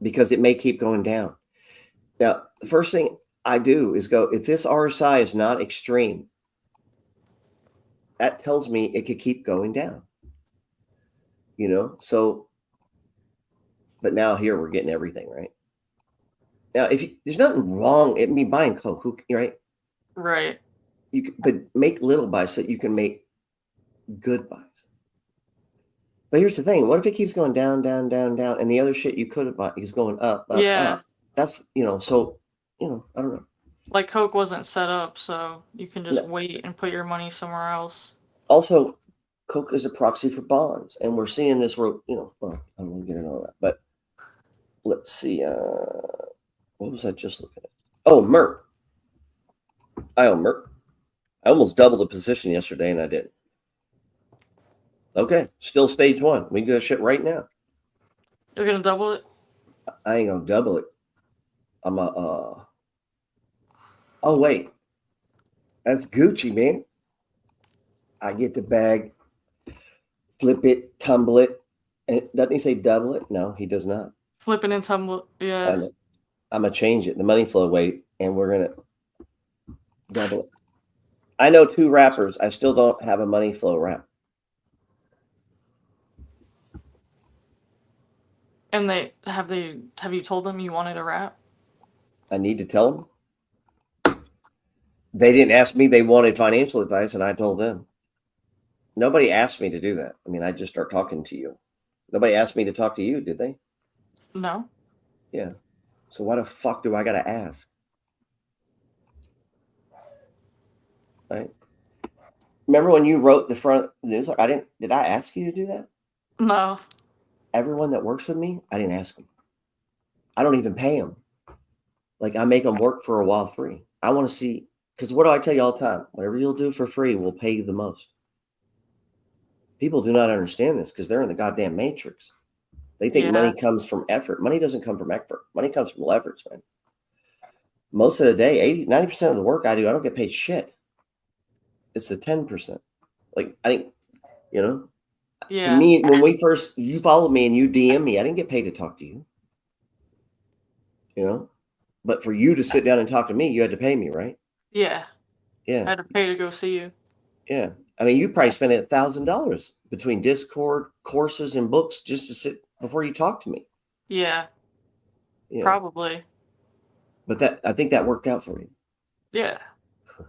B: because it may keep going down. Now, the first thing I do is go, if this RSI is not extreme, that tells me it could keep going down. You know, so, but now here we're getting everything, right? Now, if you, there's nothing wrong in me buying Coke, right?
C: Right.
B: You can, but make little buys so you can make good buys. But here's the thing: what if it keeps going down, down, down, down, and the other shit you could have bought is going up, up,
C: Yeah.
B: up? That's, you know, so, you know, I don't know.
C: Like Coke wasn't set up, so you can just
B: No.
C: wait and put your money somewhere else.
B: Also, Coke is a proxy for bonds, and we're seeing this. Well, I don't want to get into all that, but let's see. What was I just looking at? Oh, Merck. I own Merck. I almost doubled the position yesterday, and I didn't. Okay, still stage 1. We can do that shit right now.
C: You're gonna double it?
B: I ain't gonna double it. I'm a. Oh wait, that's Gucci, man. I get the bag, flip it, tumble it, and doesn't he say double it? No, he does not.
C: Flipping and tumble. Yeah.
B: I'm gonna change it, the money flow weight, and we're gonna double it. I know 2 wrappers. I still don't have a money flow wrap.
C: And have you told them you wanted a wrap?
B: I need to tell them. They didn't ask me. They wanted financial advice, and I told them. Nobody asked me to do that. I mean, I just start talking to you. Nobody asked me to talk to you, did they?
C: No.
B: Yeah. So why the fuck do I gotta ask? Right? Remember when you wrote the front news? Did I ask you to do that?
C: No.
B: Everyone that works with me, I didn't ask them. I don't even pay them. Like, I make them work for a while free. I want to see, because what do I tell you all the time? Whatever you'll do for free will pay you the most. People do not understand this because they're in the goddamn matrix. They think money comes from effort. Money doesn't come from effort. Money comes from leverage, man. Most of the day, 90% of the work I do, I don't get paid shit. It's the 10%. Like, I think,
C: Yeah.
B: to me, when you followed me and you DM me, I didn't get paid to talk to you. But for you to sit down and talk to me, you had to pay me, right?
C: Yeah.
B: Yeah.
C: I had to pay to go see you.
B: Yeah. I mean, you probably spent $1,000 between Discord, courses, and books just to sit before you talk to me.
C: Yeah. Probably.
B: But I think that worked out for you.
C: Yeah.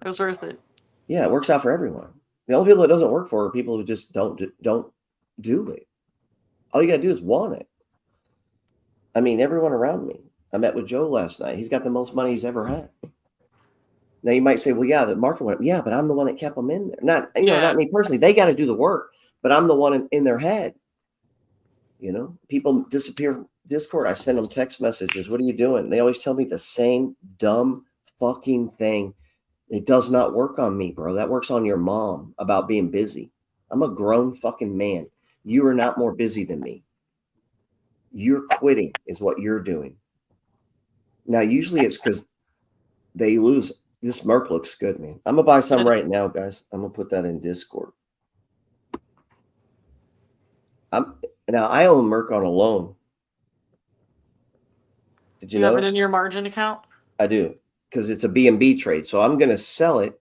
C: It was worth it.
B: Yeah, it works out for everyone. The only people it doesn't work for are people who just don't do it. All you got to do is want it. I mean, everyone around me. I met with Joe last night. He's got the most money he's ever had. Now you might say, well, yeah, the market went up. Yeah, but I'm the one that kept them in there. Not me personally. They got to do the work, but I'm the one in their head. People disappear from Discord. I send them text messages. What are you doing? They always tell me the same dumb fucking thing. It does not work on me, bro. That works on your mom about being busy. I'm a grown fucking man. You are not more busy than me. You're quitting is what you're doing. Now, usually it's because they lose. This Merc looks good, man. I'm going to buy some right now, guys. I'm going to put that in Discord. Now, I own Merc on a loan. Did you know?
C: You have it in your margin account?
B: I do, because it's a B&B trade. So I'm going to sell it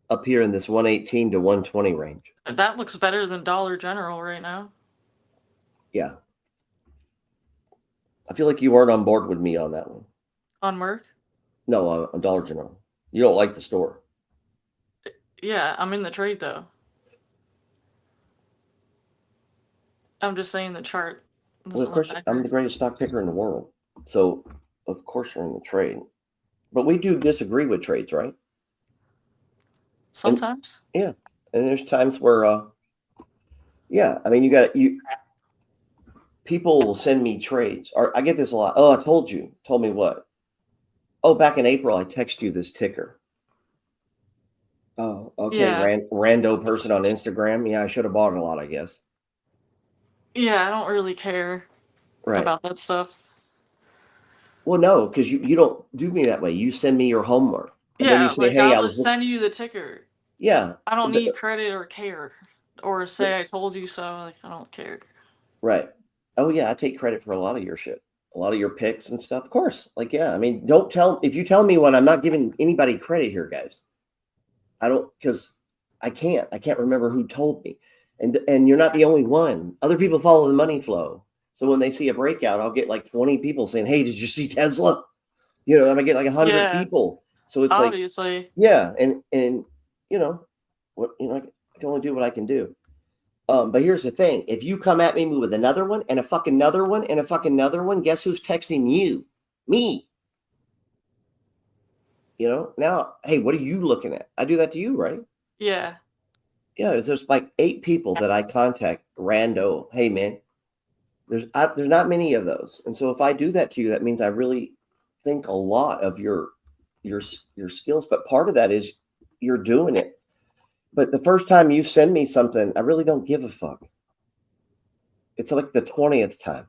B: up here in this 118 to 120 range.
C: That looks better than Dollar General right now.
B: Yeah. I feel like you weren't on board with me on that one.
C: On Merc?
B: No, on Dollar General. You don't like the store.
C: Yeah, I'm in the trade, though. I'm just saying the chart.
B: Well, of course, I'm the greatest stock picker in the world. So, of course, you're in the trade. But we do disagree with trades, right?
C: Sometimes.
B: And there's times where, I mean, people will send me trades. Or I get this a lot. Oh, I told you. Told me what? Oh, back in April, I text you this ticker. Oh, okay.
C: Yeah.
B: Rando person on Instagram. Yeah, I should have bought it a lot, I guess.
C: Yeah, I don't really care
B: Right.
C: about that stuff.
B: Well, no, because you don't do me that way. You send me your homework, and then you
C: Yeah,
B: say,
C: like
B: "Hey,
C: I'll
B: I
C: just
B: was."
C: send you the ticker.
B: Yeah.
C: I don't need credit or care. Or say I told you so. Like, I don't care.
B: Right. Oh yeah, I take credit for a lot of your shit, a lot of your picks and stuff. Of course. Like, yeah. I mean, don't tell if you tell me when I'm not giving anybody credit here, guys. I don't because I can't. I can't remember who told me. And you're not the only one. Other people follow the money flow. So when they see a breakout, I'll get like 20 people saying, "Hey, did you see Tesla?" You know, and I get like 100
C: Yeah,
B: people. So it's like,
C: obviously.
B: yeah, and you know, what I can only do what I can do. But here's the thing: if you come at me with another one and a fucking another one and a fucking another one, guess who's texting you? Me. You know. Now, hey, what are you looking at? I do that to you, right?
C: Yeah.
B: Yeah. There's like 8 people that I contact rando. Hey, man, there's not many of those, and so if I do that to you, that means I really think a lot of your skills. But part of that is you're doing it. But the first time you send me something, I really don't give a fuck. It's like the 20th time.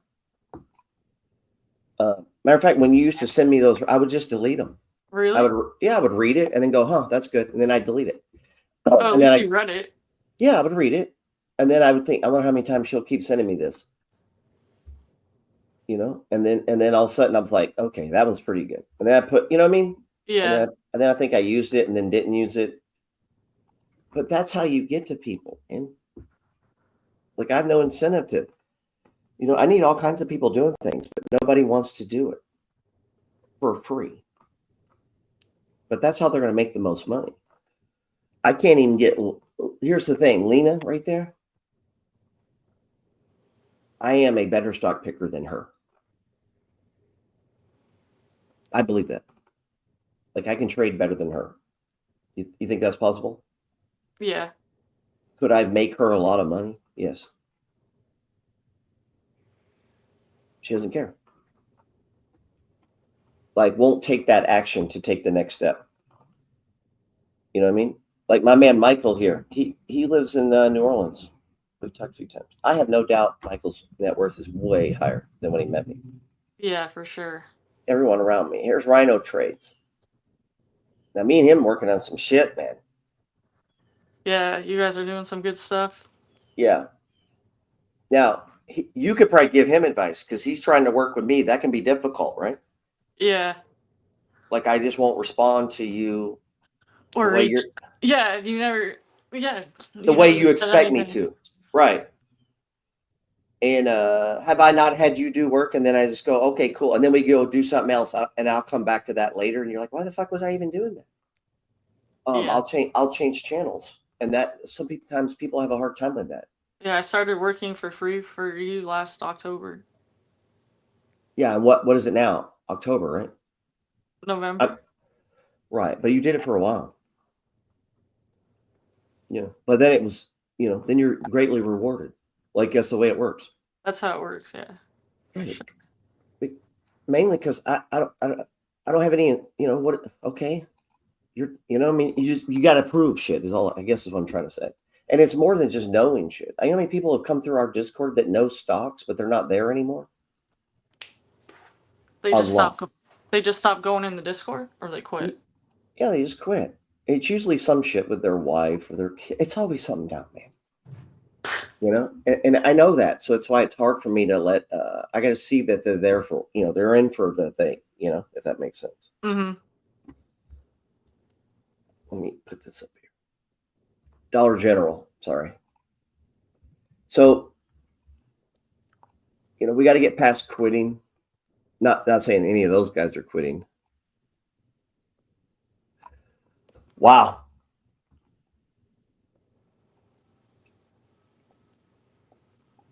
B: Matter of fact, when you used to send me those, I would just delete them. I
C: Really?
B: would read it and then go, huh, that's good. And then I'd delete it.
C: Oh, at
B: And then
C: least you read it.
B: I would read it. And then I would think, I wonder how many times she'll keep sending me this, you know? And then all of a sudden I'm like, okay, that one's pretty good. And then I put, you know what I mean?
C: Yeah.
B: And then I think I used it and then didn't use it. But that's how you get to people. And like, I have no incentive to, you know, I need all kinds of people doing things, but nobody wants to do it for free. But that's how they're going to make the most money. I can't even get. Here's the thing, Lena, right there. I am a better stock picker than her. I believe that. Like I can trade better than her. You think that's possible?
C: Yeah.
B: Could I make her a lot of money? Yes. She doesn't care. Like won't take that action to take the next step. You know what I mean? Like my man Michael here. He lives in New Orleans. We've talked a few times. I have no doubt Michael's net worth is way higher than when he met me.
C: Yeah, for sure.
B: Everyone around me. Here's Rhino Trades. Now me and him working on some shit, man.
C: Yeah, you guys are doing some good stuff.
B: Yeah. Now you could probably give him advice because he's trying to work with me. That can be difficult, right?
C: Yeah.
B: Like I just won't respond to you the
C: Or
B: way
C: reach.
B: you're
C: Yeah, you never. Yeah,
B: the
C: you
B: way
C: never
B: you
C: said
B: expect me
C: anything.
B: to. Right. And have I not had you do work and then I just go, okay, cool. And then we go do something else and I'll come back to that later. And you're like, why the fuck was I even doing that?
C: Yeah.
B: I'll change channels. And that sometimes people have a hard time with that.
C: Yeah, I started working for free for you last October,
B: Yeah. And what is it now? October, right?
C: November.
B: Right. But you did it for a while. Yeah. But then it was, you know, then you're greatly rewarded. Like that's the way it works.
C: That's how it works. Yeah.
B: Right. Mainly because I don't have any, you know, what, okay. You know, what I mean, you got to prove shit is all, I guess is what I'm trying to say. And it's more than just knowing shit. I know how many people have come through our Discord that know stocks, but they're not there anymore.
C: They
B: A
C: just
B: lot.
C: They just stopped going in the Discord, or they quit.
B: Yeah, they just quit. It's usually some shit with their wife or their kid. It's always something down, man. You know, and I know that, so it's why it's hard for me to let. I got to see that they're there for, you know, they're in for the thing. You know, if that makes sense.
C: Mm-hmm.
B: Let me put this up here. Dollar General. Sorry. So, you know, we got to get past quitting. Not saying any of those guys are quitting. Wow.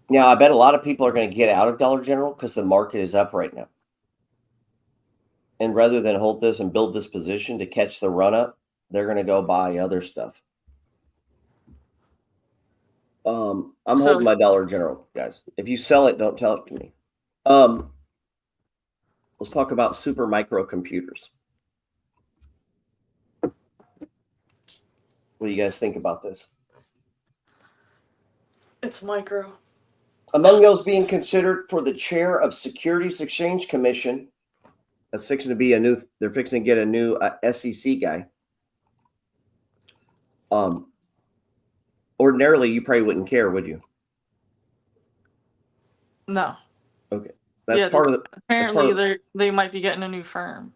B: Now, I bet a lot of people are going to get out of Dollar General because the market is up right now. And rather than hold this and build this position to catch the run up, they're going to go buy other stuff. I'm holding my Dollar General, guys. If you sell it, don't tell it to me. Let's talk about super microcomputers. What do you guys think about this?
C: It's micro.
B: Among those being considered for the chair of Securities Exchange Commission, that's fixing to be they're fixing to get a new SEC guy. Ordinarily, you probably wouldn't care, would you?
C: No.
B: Okay. That's
C: Yeah,
B: part of the.
C: apparently they might be getting a new firm.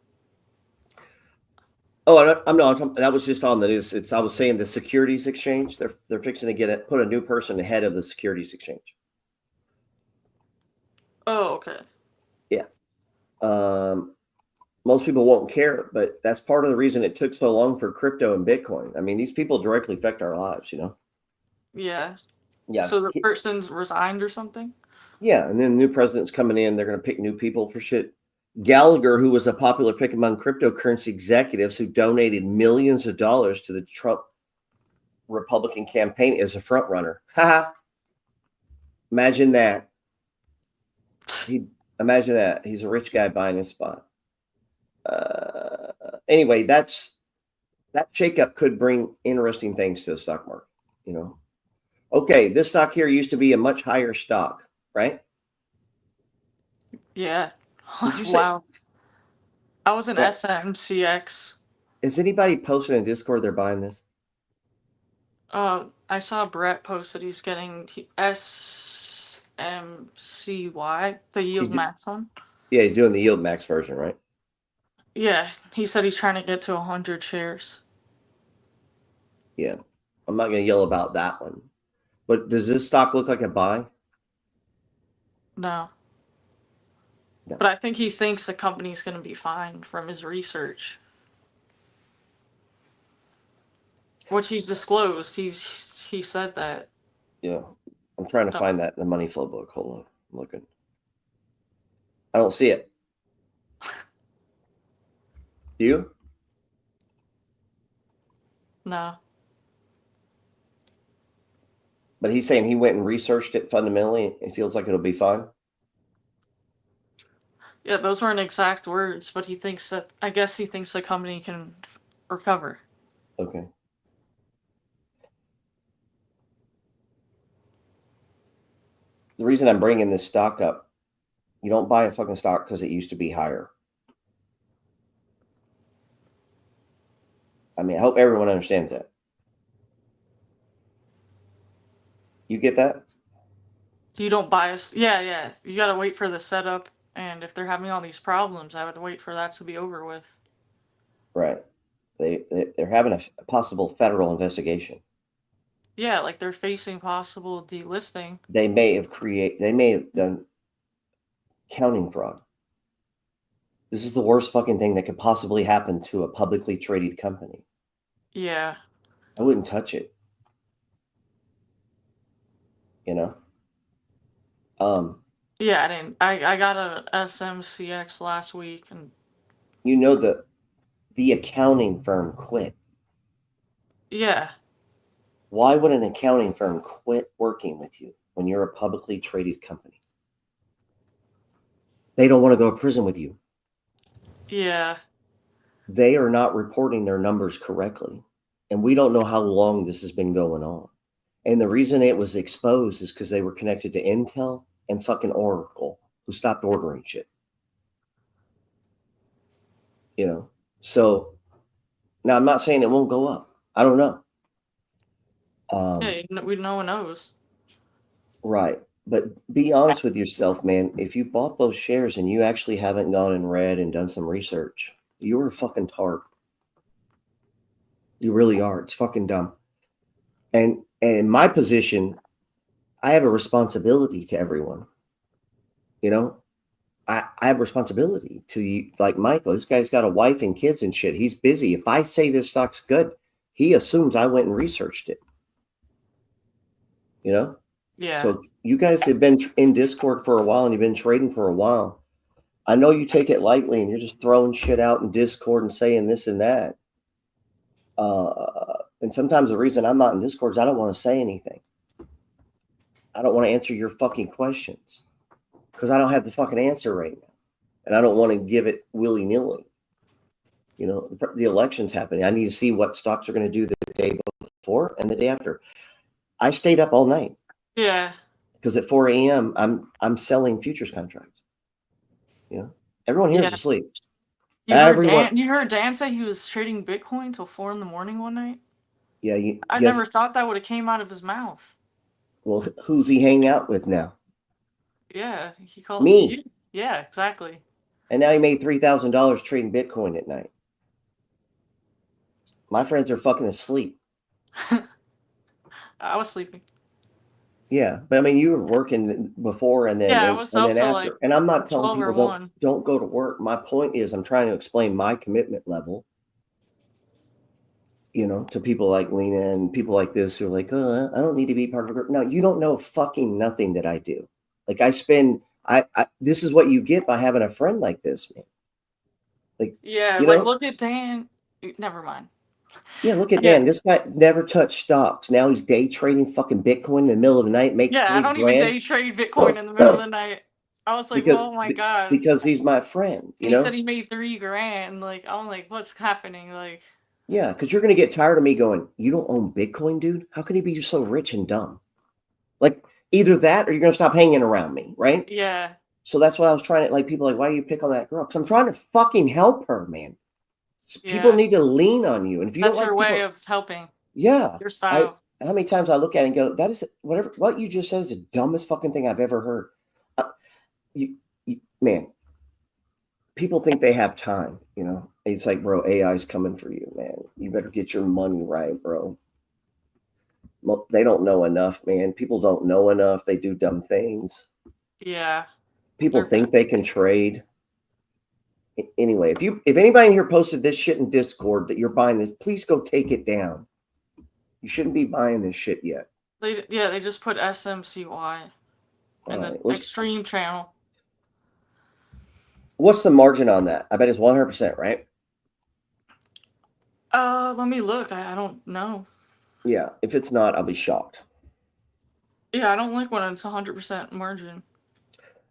B: Oh, I'm not. That was just on the news. I was saying the Securities Exchange. They're fixing to put a new person ahead of the Securities Exchange.
C: Oh, okay.
B: Yeah. Most people won't care, but that's part of the reason it took so long for crypto and Bitcoin. I mean, these people directly affect our lives, you know?
C: Yeah.
B: Yeah.
C: So the person's resigned or something?
B: Yeah. And then new president's coming in. They're going to pick new people for shit. Gallagher, who was a popular pick among cryptocurrency executives who donated millions of dollars to the Trump Republican campaign, is a front runner. Haha. Imagine that. Imagine that. He's a rich guy buying a spot. Anyway, that shakeup could bring interesting things to the stock market, you know. Okay, this stock here used to be a much higher stock, right?
C: Yeah.
B: Did you say?
C: Wow. I was in
B: What?
C: SMCX.
B: Is anybody posting in Discord they're buying this?
C: I saw Brett post that he's getting SMCY, the yield max one.
B: Yeah, he's doing the yield max version, right?
C: Yeah, he said he's trying to get to 100 shares.
B: Yeah, I'm not going to yell about that one. But does this stock look like a buy?
C: No.
B: No.
C: But I think he thinks the company's going to be fine from his research. Which he's disclosed. He said that.
B: Yeah. I'm trying to find that in the money flow book. Hold on. I'm looking. I don't see it. Do you?
C: No.
B: But he's saying he went and researched it fundamentally and feels like it'll be fine.
C: Yeah, those weren't exact words, but I guess he thinks the company can recover.
B: Okay. The reason I'm bringing this stock up, you don't buy a fucking stock because it used to be higher. I mean, I hope everyone understands that. You get that?
C: You don't buy us. Yeah. You got to wait for the setup. And if they're having all these problems, I would wait for that to be over with.
B: Right. They're having a possible federal investigation.
C: Yeah, like they're facing possible delisting.
B: They may have done accounting fraud. This is the worst fucking thing that could possibly happen to a publicly traded company.
C: Yeah.
B: I wouldn't touch it. You know?
C: Yeah, I got a SMCX last week, and
B: you know the accounting firm quit.
C: Yeah.
B: Why would an accounting firm quit working with you when you're a publicly traded company? They don't want to go to prison with you.
C: Yeah.
B: They are not reporting their numbers correctly. And we don't know how long this has been going on. And the reason it was exposed is because they were connected to Intel and fucking Oracle, who stopped ordering shit. You know? So, now I'm not saying it won't go up. I don't know.
C: Hey, no one knows.
B: Right. But be honest with yourself, man. If you bought those shares and you actually haven't gone and read and done some research, you're a fucking tart. You really are. It's fucking dumb. And in my position, I have a responsibility to everyone. You know, I have a responsibility to you. Like Michael, this guy's got a wife and kids and shit. He's busy. If I say this stock's good, he assumes I went and researched it. You know?
C: Yeah.
B: So you guys have been in Discord for a while and you've been trading for a while. I know you take it lightly and you're just throwing shit out in Discord and saying this and that. And sometimes the reason I'm not in Discord is I don't want to say anything. I don't want to answer your fucking questions because I don't have the fucking answer right now. And I don't want to give it willy-nilly. You know, the election's happening. I need to see what stocks are going to do the day before and the day after. I stayed up all night.
C: Yeah.
B: because at 4 a.m. I'm selling futures contracts. You know, everyone here is
C: Yeah.
B: asleep.
C: You heard
B: Everyone.
C: Dan. You heard Dan say he was trading Bitcoin till 4 in the morning one night.
B: Yeah, you
C: I
B: guess.
C: never thought that would have came out of his mouth.
B: Well, who's he hanging out with now?
C: Yeah, he called
B: Me.
C: you. Yeah, exactly.
B: And now he made $3,000 trading Bitcoin at night. My friends are fucking asleep.
C: I was sleeping.
B: Yeah, but I mean, you were working before and then
C: Yeah, I was up
B: then
C: till
B: after.
C: like
B: And I'm not telling
C: 12 or
B: people
C: 1.
B: don't go to work. My point is, I'm trying to explain my commitment level, you know, to people like Lena and people like this who are like, oh, I don't need to be part of a group. No, you don't know fucking nothing that I do. Like I this is what you get by having a friend like this, man. Like,
C: Yeah,
B: you
C: like
B: know,
C: look at Dan. Never mind.
B: yeah, look at
C: Yeah,
B: Dan. This guy never touched stocks. Now he's day trading fucking Bitcoin in the middle of the night, makes
C: yeah. I
B: 3
C: don't even
B: grand
C: day trade Bitcoin in the middle of the night. I was like,
B: because
C: oh my god.
B: because he's my friend, you
C: And he said
B: know?
C: he made 3 grand. Like I'm like, what's happening? Like,
B: Yeah, because you're gonna get tired of me going, you don't own Bitcoin, dude? How can he be so rich and dumb? Like either that or you're gonna stop hanging around me, right?
C: yeah,
B: So that's what I was trying to like people like, why do you pick on that girl? Because I'm trying to fucking help her, man. People
C: yeah.
B: need to lean on you. And if you don't
C: That's your
B: like
C: way
B: people,
C: of helping.
B: yeah.
C: Your
B: I
C: style.
B: how many times I look at it and go, that is whatever what you just said is the dumbest fucking thing I've ever heard. Man, people think they have time, you know. It's like, bro, AI is coming for you, man. You better get your money right, bro. They don't know enough, man. People don't know enough. They do dumb things.
C: Yeah.
B: People
C: They're
B: think they can trade. Anyway, if anybody in here posted this shit in Discord that you're buying this, please go take it down. You shouldn't be buying this shit yet.
C: they just put SMCY in the extreme channel.
B: What's the margin on that? I bet it's 100%, right?
C: Let me look. I don't know.
B: Yeah. If it's not, I'll be shocked.
C: Yeah, I don't like when it's 100% margin.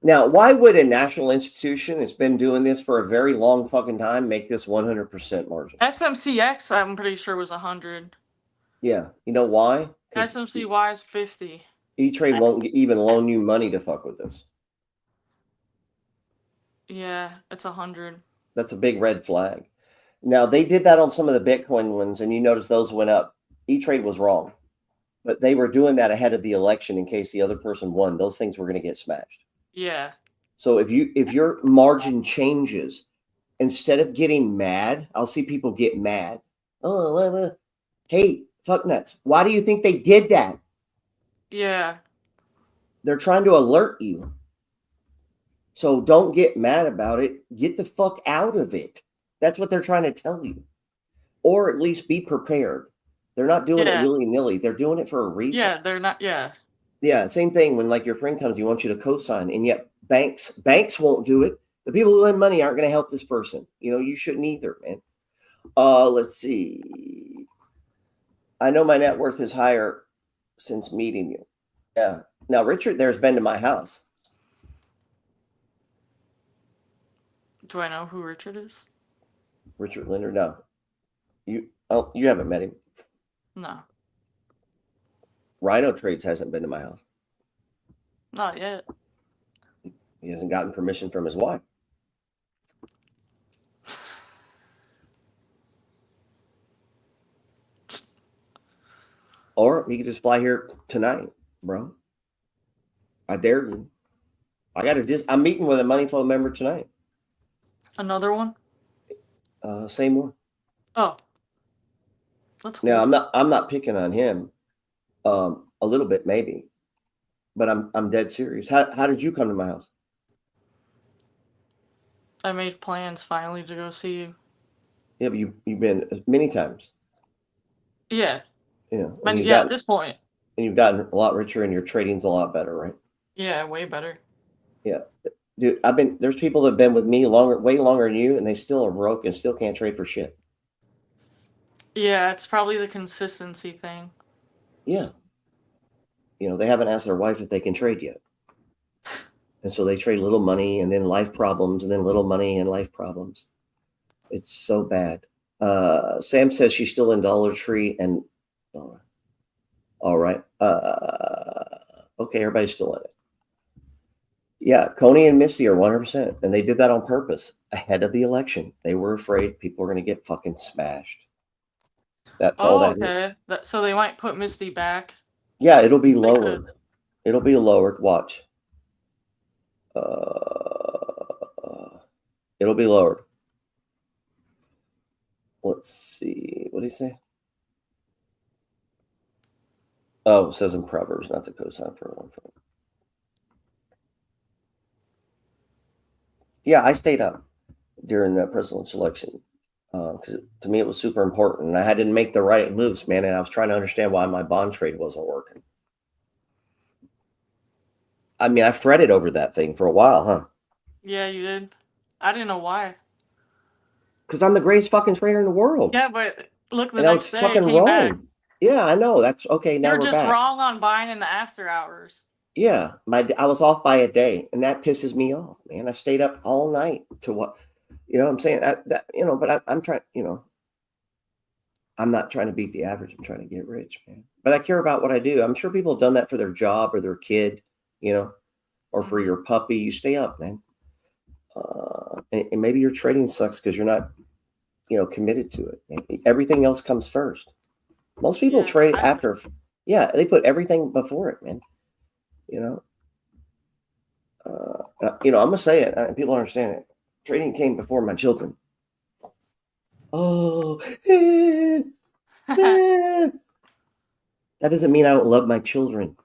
B: Now, why would a national institution that's been doing this for a very long fucking time make this 100% margin?
C: SMCX, I'm pretty sure was 100.
B: Yeah. You know why? Because
C: SMCY is 50.
B: E-Trade won't even loan you money to fuck with this.
C: Yeah, it's 100.
B: That's a big red flag. Now, they did that on some of the Bitcoin ones, and you notice those went up. E-Trade was wrong, but they were doing that ahead of the election in case the other person won. Those things were going to get smashed.
C: Yeah.
B: So if your margin changes, instead of getting mad, I'll see people get mad. Oh, hey, fuck nuts. Why do you think they did that?
C: Yeah.
B: They're trying to alert you. So don't get mad about it. Get the fuck out of it. That's what they're trying to tell you. Or at least be prepared. They're not doing it willy-nilly. They're doing it for a reason.
C: Yeah, they're not. Yeah.
B: Yeah, same thing when like your friend comes, you want you to co-sign, and yet banks won't do it. The people who lend money aren't going to help this person. You know, you shouldn't either, man. Let's see. I know my net worth is higher since meeting you. Yeah. Now, Richard there's been to my house.
C: Do I know who Richard is?
B: Richard Linder, no. You haven't met him.
C: No.
B: Rhino Trades hasn't been to my house.
C: Not yet.
B: He hasn't gotten permission from his wife. Or he could just fly here tonight, bro. I dare you. I'm meeting with a Money Flow member tonight.
C: Another one?
B: Same one.
C: Oh. That's cool.
B: Now I'm not picking on him. A little bit maybe. But I'm dead serious. How did you come to my house?
C: I made plans finally to go see you.
B: Yeah, but you've been many times.
C: Yeah.
B: Yeah.
C: At this point.
B: And you've gotten a lot richer and your trading's a lot better, right?
C: Yeah, way better.
B: Yeah. Dude, there's people that have been with me way longer than you, and they still are broke and still can't trade for shit.
C: Yeah, it's probably the consistency thing.
B: Yeah. You know, they haven't asked their wife if they can trade yet. And so they trade little money and then life problems and then little money and life problems. It's so bad. Sam says she's still in Dollar Tree and all right. Okay, everybody's still in it. Yeah, Coney and Misty are 100%, and they did that on purpose ahead of the election. They were afraid people were going to get fucking smashed. That's all
C: Oh,
B: that is.
C: okay. So they might put Misty back.
B: Yeah, it'll be
C: They
B: lowered.
C: could.
B: It'll be lowered. Watch. It'll be lowered. Let's see. What do you say? Oh, it says in Proverbs, not the cosign for one. Yeah, I stayed up during the presidential election because to me it was super important, and I had to make the right moves, man. And I was trying to understand why my bond trade wasn't working. I mean, I fretted over that thing for a while, huh?
C: Yeah, you did. I didn't know why.
B: Because I'm the greatest fucking trader in the world.
C: Yeah, but look, the
B: And I was
C: next day it
B: fucking
C: came back.
B: wrong. Yeah, I know. That's okay. Now
C: You're
B: we're
C: just
B: back.
C: wrong on buying in the after hours.
B: Yeah, I was off by a day, and that pisses me off, man. I stayed up all night to what, you know what I'm saying? That but I'm trying, I'm not trying to beat the average. I'm trying to get rich, man. But I care about what I do. I'm sure people have done that for their job or their kid, or for your puppy. You stay up, man. And maybe your trading sucks because you're not, committed to it. Man. Everything else comes first. Most people trade after. Yeah, they put everything before it, man. I'm gonna say it, and people understand it. Trading came before my children. Oh, that doesn't mean I don't love my children.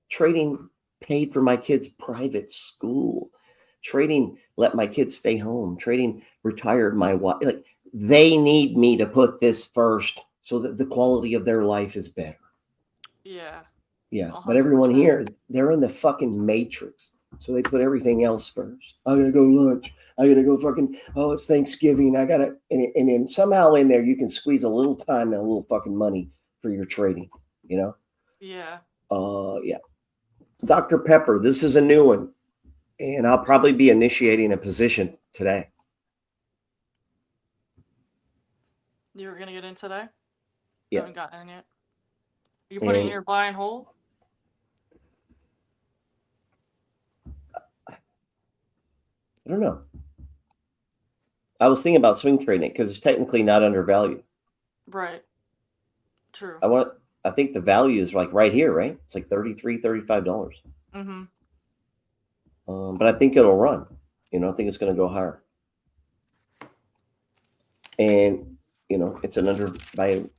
B: Trading paid for my kids' private school. Trading let my kids stay home. Trading retired my wife. Like, they need me to put this first so that the quality of their life is better.
C: Yeah.
B: Yeah. 100%. But everyone here, they're in the fucking matrix. So they put everything else first. I gotta go lunch. I gotta go fucking, it's Thanksgiving. I gotta, and then somehow in there you can squeeze a little time and a little fucking money for your trading,
C: Yeah.
B: Yeah. Dr. Pepper, this is a new one. And I'll probably be initiating a position today.
C: You were gonna get in today?
B: Yeah.
C: Haven't gotten in yet. You put it in your buy and hold?
B: I don't know. I was thinking about swing trading it because it's technically not undervalued.
C: Right. True.
B: I think the value is like right here, right? It's like $33, $35. But I think it'll run. I think it's going to go higher. And it's an undervalued.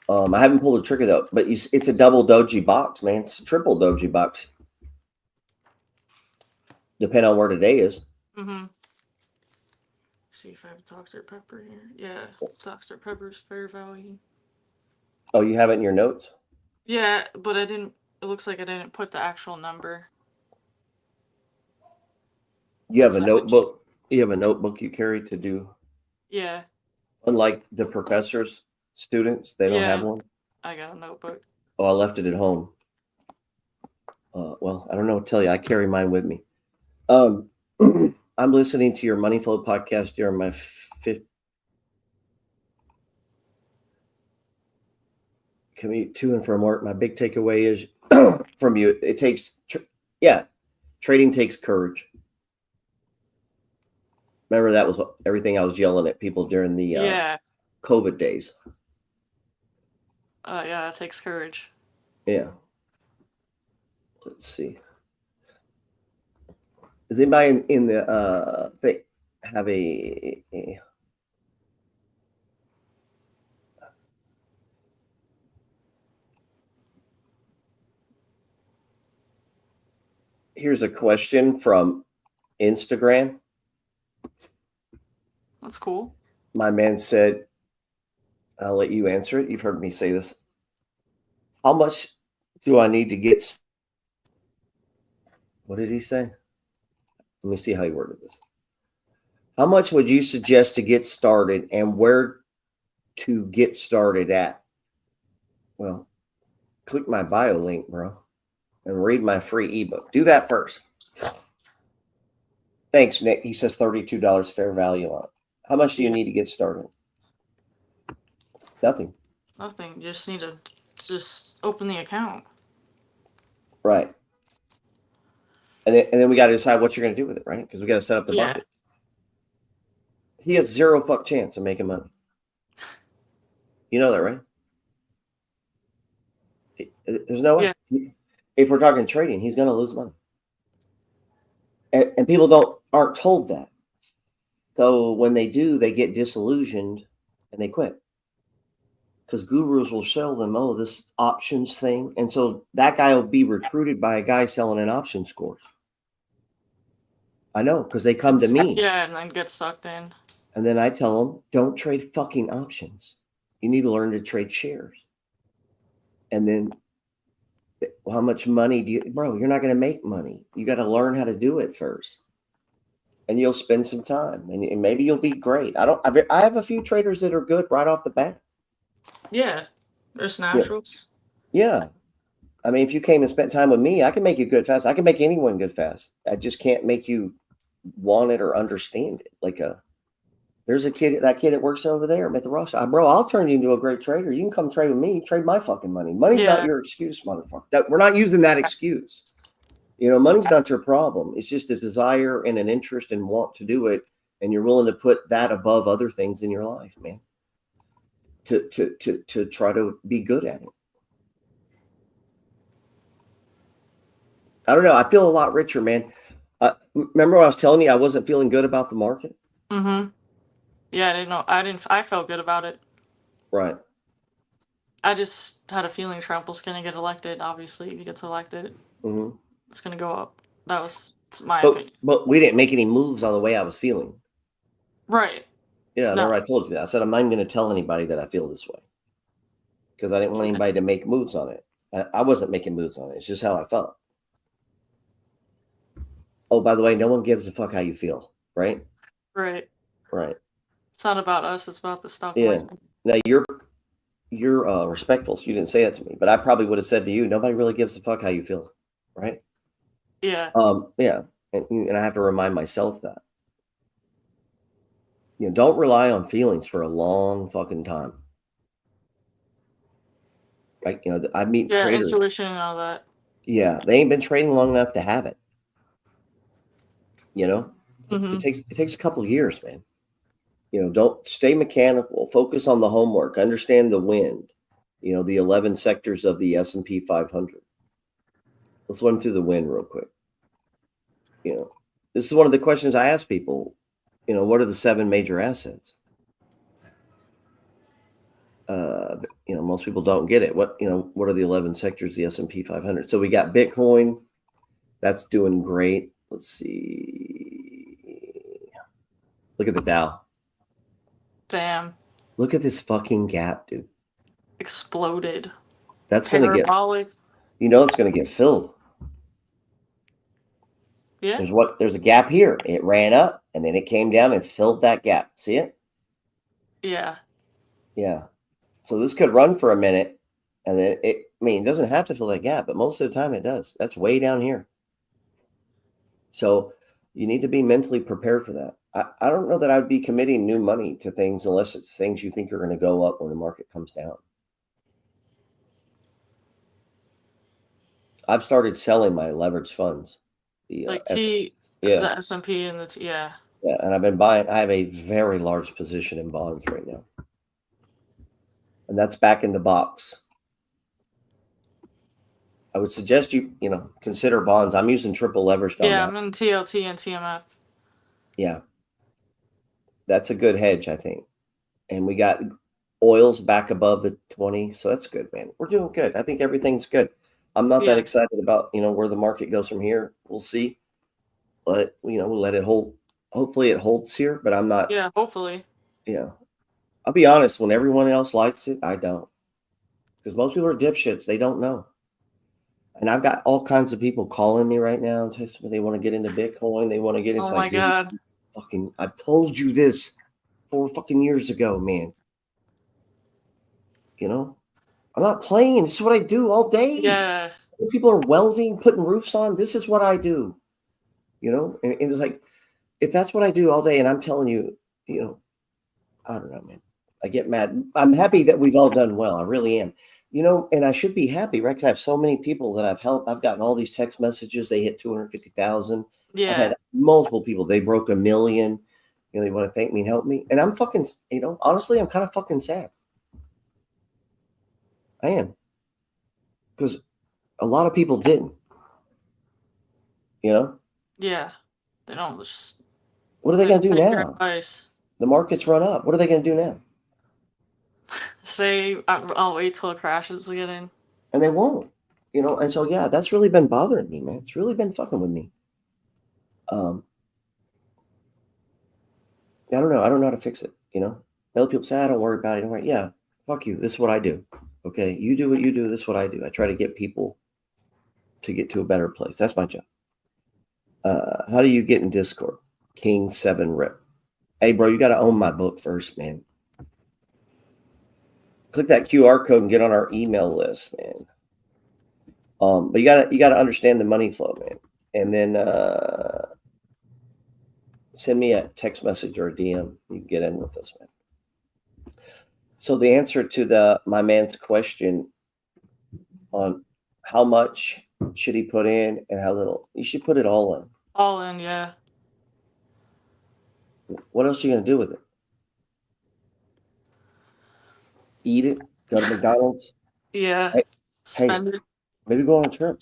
B: I haven't pulled the trigger though, but it's a double doji box, man. It's a triple doji box. Depending on where today is.
C: See if I have Dr. Pepper here. Yeah, Dr. Pepper's fair value.
B: Oh, you have it in your notes?
C: Yeah, but I didn't. It looks like I didn't put the actual number.
B: You have a notebook. You have a notebook you carry to do.
C: Yeah.
B: Unlike the professors, students, they don't have one.
C: I got a notebook.
B: Oh, I left it at home. Well, I don't know what to tell you. I carry mine with me. I'm listening to your Money Flow podcast during my fifth commute to and from work. My big takeaway is from you. It takes, trading takes courage. Remember, that was everything I was yelling at people during the COVID days.
C: Yeah, it takes courage.
B: Yeah. Let's see. Does anybody in the have a here's a question from Instagram.
C: That's cool.
B: My man said, I'll let you answer it. You've heard me say this. How much do I need to get? What did he say? Let me see how he worded this. How much would you suggest to get started and where to get started at? Well, click my bio link, bro, and read my free ebook. Do that first. Thanks, Nick. He says $32 fair value on it. How much do you need to get started? Nothing.
C: Nothing. You just need to open the account.
B: Right. And then we got to decide what you're going to do with it, right? Because we got to set up the
C: Yeah.
B: bucket. He has zero fuck chance of making money. You know that, right? There's no way. If we're talking trading, he's going to lose money. And people aren't told that. So when they do, they get disillusioned and they quit. Because gurus will sell them, oh, this options thing. And so that guy will be recruited by a guy selling an options course. I know, because they come to me.
C: Yeah, and then get sucked in.
B: And then I tell them, don't trade fucking options. You need to learn to trade shares. And then, well, how much money do you, bro, you're not going to make money. You got to learn how to do it first. And you'll spend some time and maybe you'll be great. I have a few traders that are good right off the bat.
C: Yeah. There's naturals.
B: Yeah. I mean, if you came and spent time with me, I can make you good fast. I can make anyone good fast. I just can't make you want it or understand it. There's that kid that works over there at the rush. Bro, I'll turn you into a great trader. You can come trade with me. Trade my fucking money. Money's not your excuse, motherfucker. We're not using that excuse. Money's not your problem. It's just a desire and an interest and want to do it. And you're willing to put that above other things in your life, man, to try to be good at it. I don't know. I feel a lot richer, man. Remember I was telling you I wasn't feeling good about the market?
C: Mm-hmm. Yeah, I felt good about it.
B: Right.
C: I just had a feeling Trump was going to get elected. Obviously, if he gets elected, it's going to go up. That was my opinion.
B: But we didn't make any moves on the way I was feeling.
C: Right.
B: Yeah, remember I told you that. I said I'm not even going to tell anybody that I feel this way. Because I didn't want anybody to make moves on it. I wasn't making moves on it. It's just how I felt. Oh, by the way, no one gives a fuck how you feel, right?
C: Right.
B: Right.
C: It's not about us. It's about the stock
B: market. Now you're respectful, so you didn't say that to me, but I probably would have said to you, nobody really gives a fuck how you feel, right?
C: Yeah.
B: Yeah, and I have to remind myself that. Don't rely on feelings for a long fucking time. Like I meet traders.
C: Intuition and all that.
B: Yeah, they ain't been trading long enough to have it.
C: Mm-hmm.
B: It takes a couple of years, man. Don't stay mechanical. Focus on the homework. Understand the wind. The 11 sectors of the S&P 500. Let's run through the wind real quick. This is one of the questions I ask people. What are the 7 major assets? Most people don't get it. What are the 11 sectors of the S&P 500? So we got Bitcoin. That's doing great. Let's see. Look at the Dow.
C: Damn.
B: Look at this fucking gap, dude.
C: Exploded.
B: That's going to get, it's going to get filled.
C: Yeah.
B: There's a gap here. It ran up and then it came down and filled that gap. See it?
C: Yeah.
B: Yeah. So this could run for a minute and then it doesn't have to fill that gap, but most of the time it does. That's way down here. So you need to be mentally prepared for that. I don't know that I'd be committing new money to things unless it's things you think are going to go up when the market comes down. I've started selling my leveraged funds.
C: The S&P and the
B: Yeah, and I've been buying. I have a very large position in bonds right now. And that's back in the box. I would suggest you consider bonds. I'm using triple leveraged on that.
C: I'm in TLT and TMF.
B: Yeah. That's a good hedge, I think. And we got oils back above the 20. So that's good, man. We're doing good. I think everything's good. I'm not that excited about, where the market goes from here. We'll see. But, we'll let it hold. Hopefully it holds here, but I'm not.
C: Yeah, hopefully.
B: Yeah. I'll be honest. When everyone else likes it, I don't. Because most people are dipshits. They don't know. And I've got all kinds of people calling me right now and texting me they want to get into Bitcoin. They want to get into.
C: Oh my God.
B: I told you this 4 fucking years ago, man. I'm not playing. This is what I do all day.
C: Yeah.
B: When people are welding, putting roofs on, this is what I do. And it's like, if that's what I do all day and I'm telling you, I don't know, man. I get mad. I'm happy that we've all done well. I really am. You know, and I should be happy, right? 'Cause I have so many people that I've helped. I've gotten all these text messages. They hit 250,000. I've
C: Yeah.
B: had multiple people. They broke 1 million. You know, they want to thank me and help me. And I'm fucking, you know, honestly, I'm kind of fucking sad. I am. Because a lot of people didn't. You know?
C: Yeah. They don't just
B: What are they going to do
C: take your
B: now?
C: advice.
B: The market's run up. What are they going to do now?
C: Say, I'll wait till it crashes again.
B: And they won't. You know, and so, yeah, that's really been bothering me, man. It's really been fucking with me. I don't know. I don't know how to fix it. You know, other people say, I don't worry about it. Don't worry. Yeah, fuck you. This is what I do. Okay. You do what you do. This is what I do. I try to get people to get to a better place. That's my job. How do you get in Discord? King 7 Rip. Hey, bro, you got to own my book first, man. Click that QR code and get on our email list, man. But you gotta understand the money flow, man. And then send me a text message or a DM. You can get in with us, man. So the answer to my man's question on how much should he put in and how little, you should put it all in.
C: All in, yeah.
B: What else are you gonna do with it? Eat it? Go to McDonald's?
C: Yeah.
B: Hey,
C: Spend it.
B: maybe go on a trip.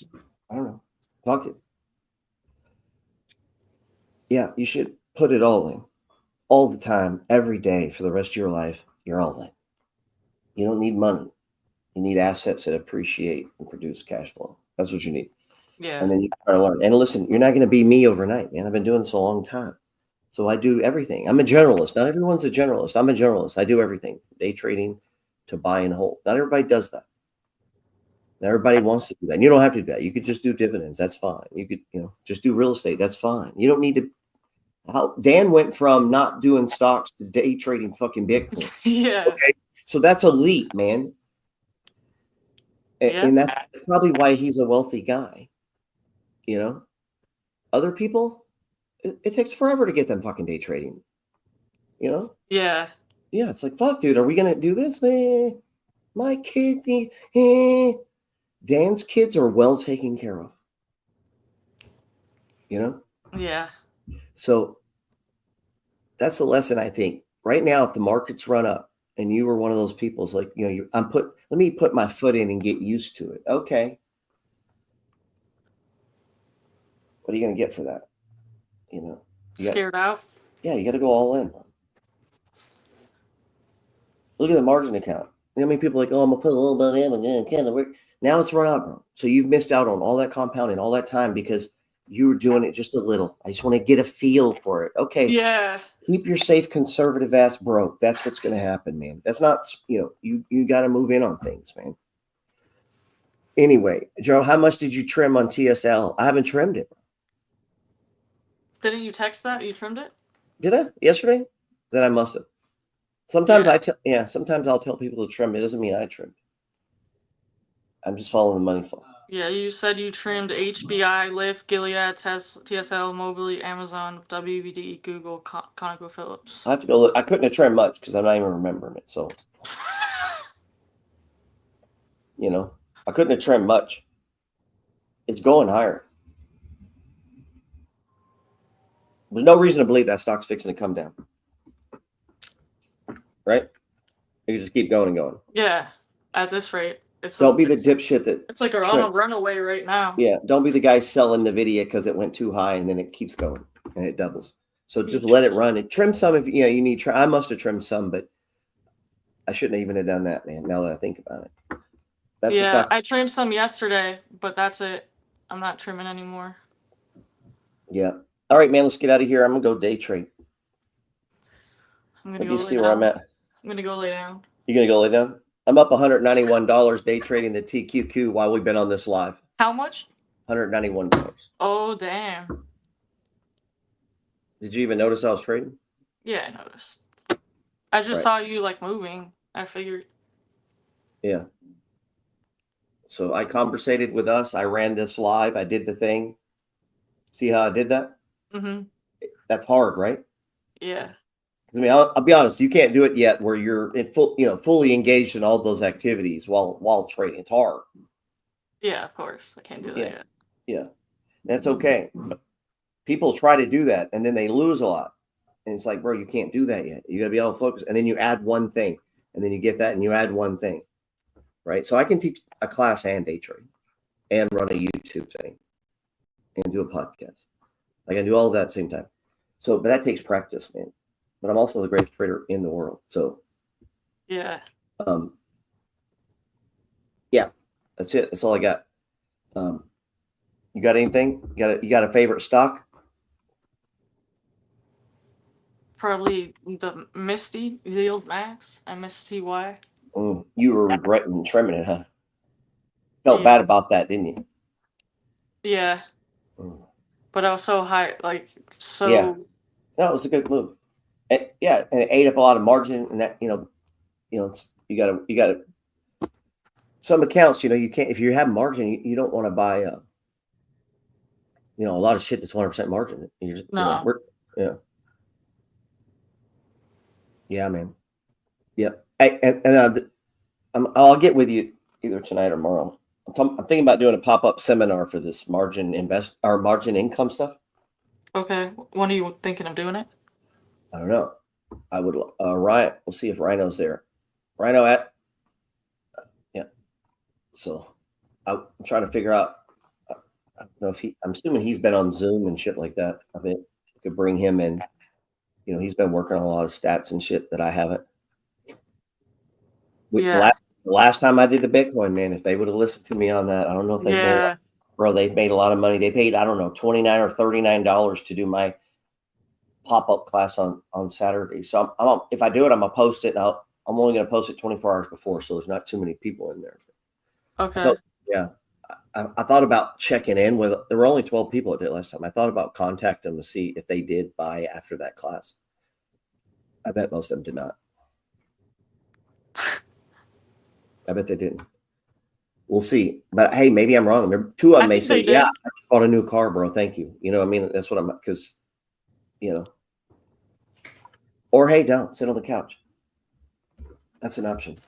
B: I don't know. Fuck it. Yeah, you should put it all in. All the time, every day for the rest of your life, you're all in. You don't need money. You need assets that appreciate and produce cash flow. That's what you need.
C: Yeah.
B: And then you try to learn. And listen, you're not going to be me overnight, man. I've been doing this a long time. So I do everything. I'm a generalist. Not everyone's a generalist. I'm a generalist. I do everything. Day trading to buy and hold. Not everybody does that. Not everybody wants to do that. And you don't have to do that. You could just do dividends. That's fine. You could, you know, just do real estate. That's fine. You don't need to. Dan went from not doing stocks to day trading fucking Bitcoin.
C: Yeah.
B: Okay. So that's elite, man.
C: Yeah.
B: And that's probably why he's a wealthy guy. You know, other people, it takes forever to get them fucking day trading. You know?
C: Yeah.
B: Yeah. It's like, fuck, dude, are we going to do this? My kids, Dan's kids are well taken care of. You know?
C: Yeah.
B: So that's the lesson, I think. Right now, if the markets run up and you were one of those people, it's like, you know, let me put my foot in and get used to it. Okay. What are you going to get for that? You know,
C: Scared out.
B: Yeah, you got to go all in. Look at the margin account. You know how many people are like, oh, I'm going to put a little bit in and then kind of work. Now it's run up, bro. So you've missed out on all that compounding, all that time because you were doing it just a little. I just want to get a feel for it. Okay.
C: Yeah.
B: Keep your safe, conservative ass broke. That's what's going to happen, man. That's not, you know, you got to move in on things, man. Anyway, Joe, how much did you trim on TSL? I haven't trimmed it.
C: Didn't you text that? You trimmed it?
B: Did I? Yesterday? Then I must have. Sometimes sometimes I'll tell people to trim. It doesn't mean I trimmed. I'm just following the money flow.
C: Yeah, you said you trimmed HBI, Lyft, Gilead, TSL, Mobility, Amazon, WBD, Google, ConocoPhillips.
B: I have to go look. I couldn't have trimmed much because I'm not even remembering it. So, you know, I couldn't have trimmed much. It's going higher. There's no reason to believe that stock's fixing to come down. Right? You can just keep going and going.
C: Yeah, at this rate.
B: Don't be the dipshit that
C: it's like on a runaway right now.
B: Yeah, don't be the guy selling NVIDIA because it went too high and then it keeps going and it doubles. So just let it run and trim some if you need. I must have trimmed some, but I shouldn't even have done that, man. Now that I think about it,
C: that's I trimmed some yesterday, but that's it. I'm not trimming anymore.
B: Yeah. All right, man. Let's get out of here. I'm gonna go day trade.
C: Let me see where I'm at. I'm gonna go lay down.
B: You gonna go lay down? I'm up $191 day trading the TQQ while we've been on this live.
C: How much?
B: $191.
C: Oh, damn.
B: Did you even notice I was trading?
C: Yeah, I noticed. I just saw you like moving. I figured.
B: Yeah. So I conversated with us. I ran this live. I did the thing. See how I did that?
C: Mm-hmm.
B: That's hard, right?
C: Yeah.
B: I mean, I'll be honest, you can't do it yet where you're in fully engaged in all those activities while trading. It's hard.
C: Yeah, of course. I can't do that yet.
B: Yeah. That's okay. But people try to do that and then they lose a lot. And it's like, bro, you can't do that yet. You got to be able to focus. And then you add one thing and then you get that and you add one thing. Right. So I can teach a class and day trade and run a YouTube thing and do a podcast. I can do all of that at the same time. So, but that takes practice, man. But I'm also the greatest trader in the world. So,
C: Yeah.
B: Yeah, that's it. That's all I got. You got anything? You got a favorite stock?
C: Probably the Misty Yield Max, MSTY.
B: You were regretting trimming it, huh? Felt
C: Yeah.
B: bad about that, didn't you?
C: Yeah. But I was so high, like so.
B: Yeah. No, it was a good move. And it ate up a lot of margin, and that you gotta. Some accounts, you can't if you have margin, you don't want to buy a lot of shit that's 100% margin. You're just,
C: No.
B: Yeah, man. Yep. I'll get with you either tonight or tomorrow. I'm thinking about doing a pop-up seminar for this margin income stuff.
C: Okay. When are you thinking of doing it?
B: I don't know. I would Ryan. We'll see if Rhino's there. Rhino yeah. So I'm trying to figure out. I don't know if I'm assuming he's been on Zoom and shit like that. I bet I could bring him in. He's been working on a lot of stats and shit that I haven't.
C: Yeah.
B: Last time I did the Bitcoin, man, if they would have listened to me on that, I don't know if they've made a lot of money. They paid, I don't know, $29 or $39 to do my pop-up class on Saturday. So if I do it, I'm gonna post it. And I'm only gonna post it 24 hours before, so there's not too many people in there.
C: Okay.
B: So yeah, I thought about checking in with. There were only 12 people that did it last time. I thought about contacting them to see if they did buy after that class. I bet most of them did not. I bet they didn't. We'll see. But hey, maybe I'm wrong. Two of them may say, "Yeah, I just bought a new car, bro. Thank you." I mean, that's what I'm because, or hey, don't sit on the couch. That's an option.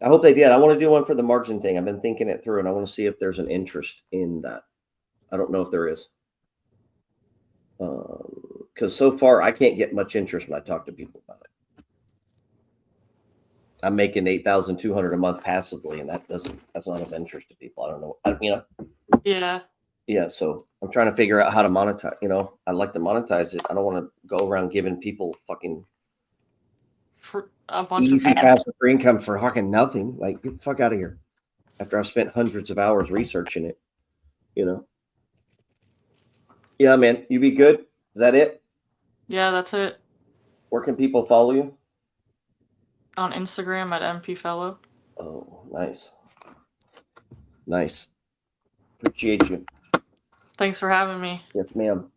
B: I hope they did. I want to do one for the margin thing. I've been thinking it through, and I want to see if there's an interest in that. I don't know if there is. Because so far I can't get much interest when I talk to people about it. I'm making $8,200 a month passively, and that's not of interest to people. I don't know.
C: Yeah.
B: Yeah. So I'm trying to figure out how to monetize. I'd like to monetize it. I don't want to go around giving people fucking
C: For a bunch
B: easy
C: of
B: passive free income for fucking nothing. Like, get the fuck out of here. After I've spent hundreds of hours researching it, Yeah, man. You be good. Is that it?
C: Yeah, that's it.
B: Where can people follow you?
C: On Instagram at mpfellow.
B: Oh, nice. Nice. Appreciate you.
C: Thanks for having me.
B: Yes, ma'am.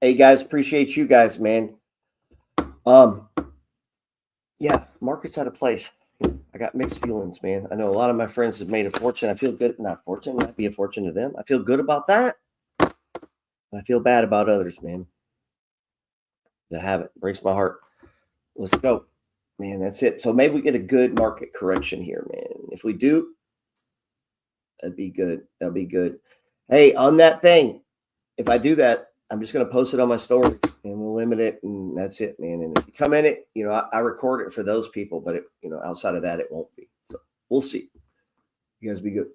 B: Hey guys, appreciate you guys, man. Yeah, market's out of place. I got mixed feelings, man. I know a lot of my friends have made a fortune. I feel good. Not fortune, might be a fortune to them. I feel good about that. I feel bad about others, man. That haven't. Breaks my heart. Let's go. Man, that's it. So maybe we get a good market correction here, man. If we do, that'd be good. That'd be good. Hey, on that thing, if I do that, I'm just going to post it on my story and we'll limit it. And that's it, man. And if you come in it, I record it for those people, but outside of that, it won't be. So we'll see. You guys be good.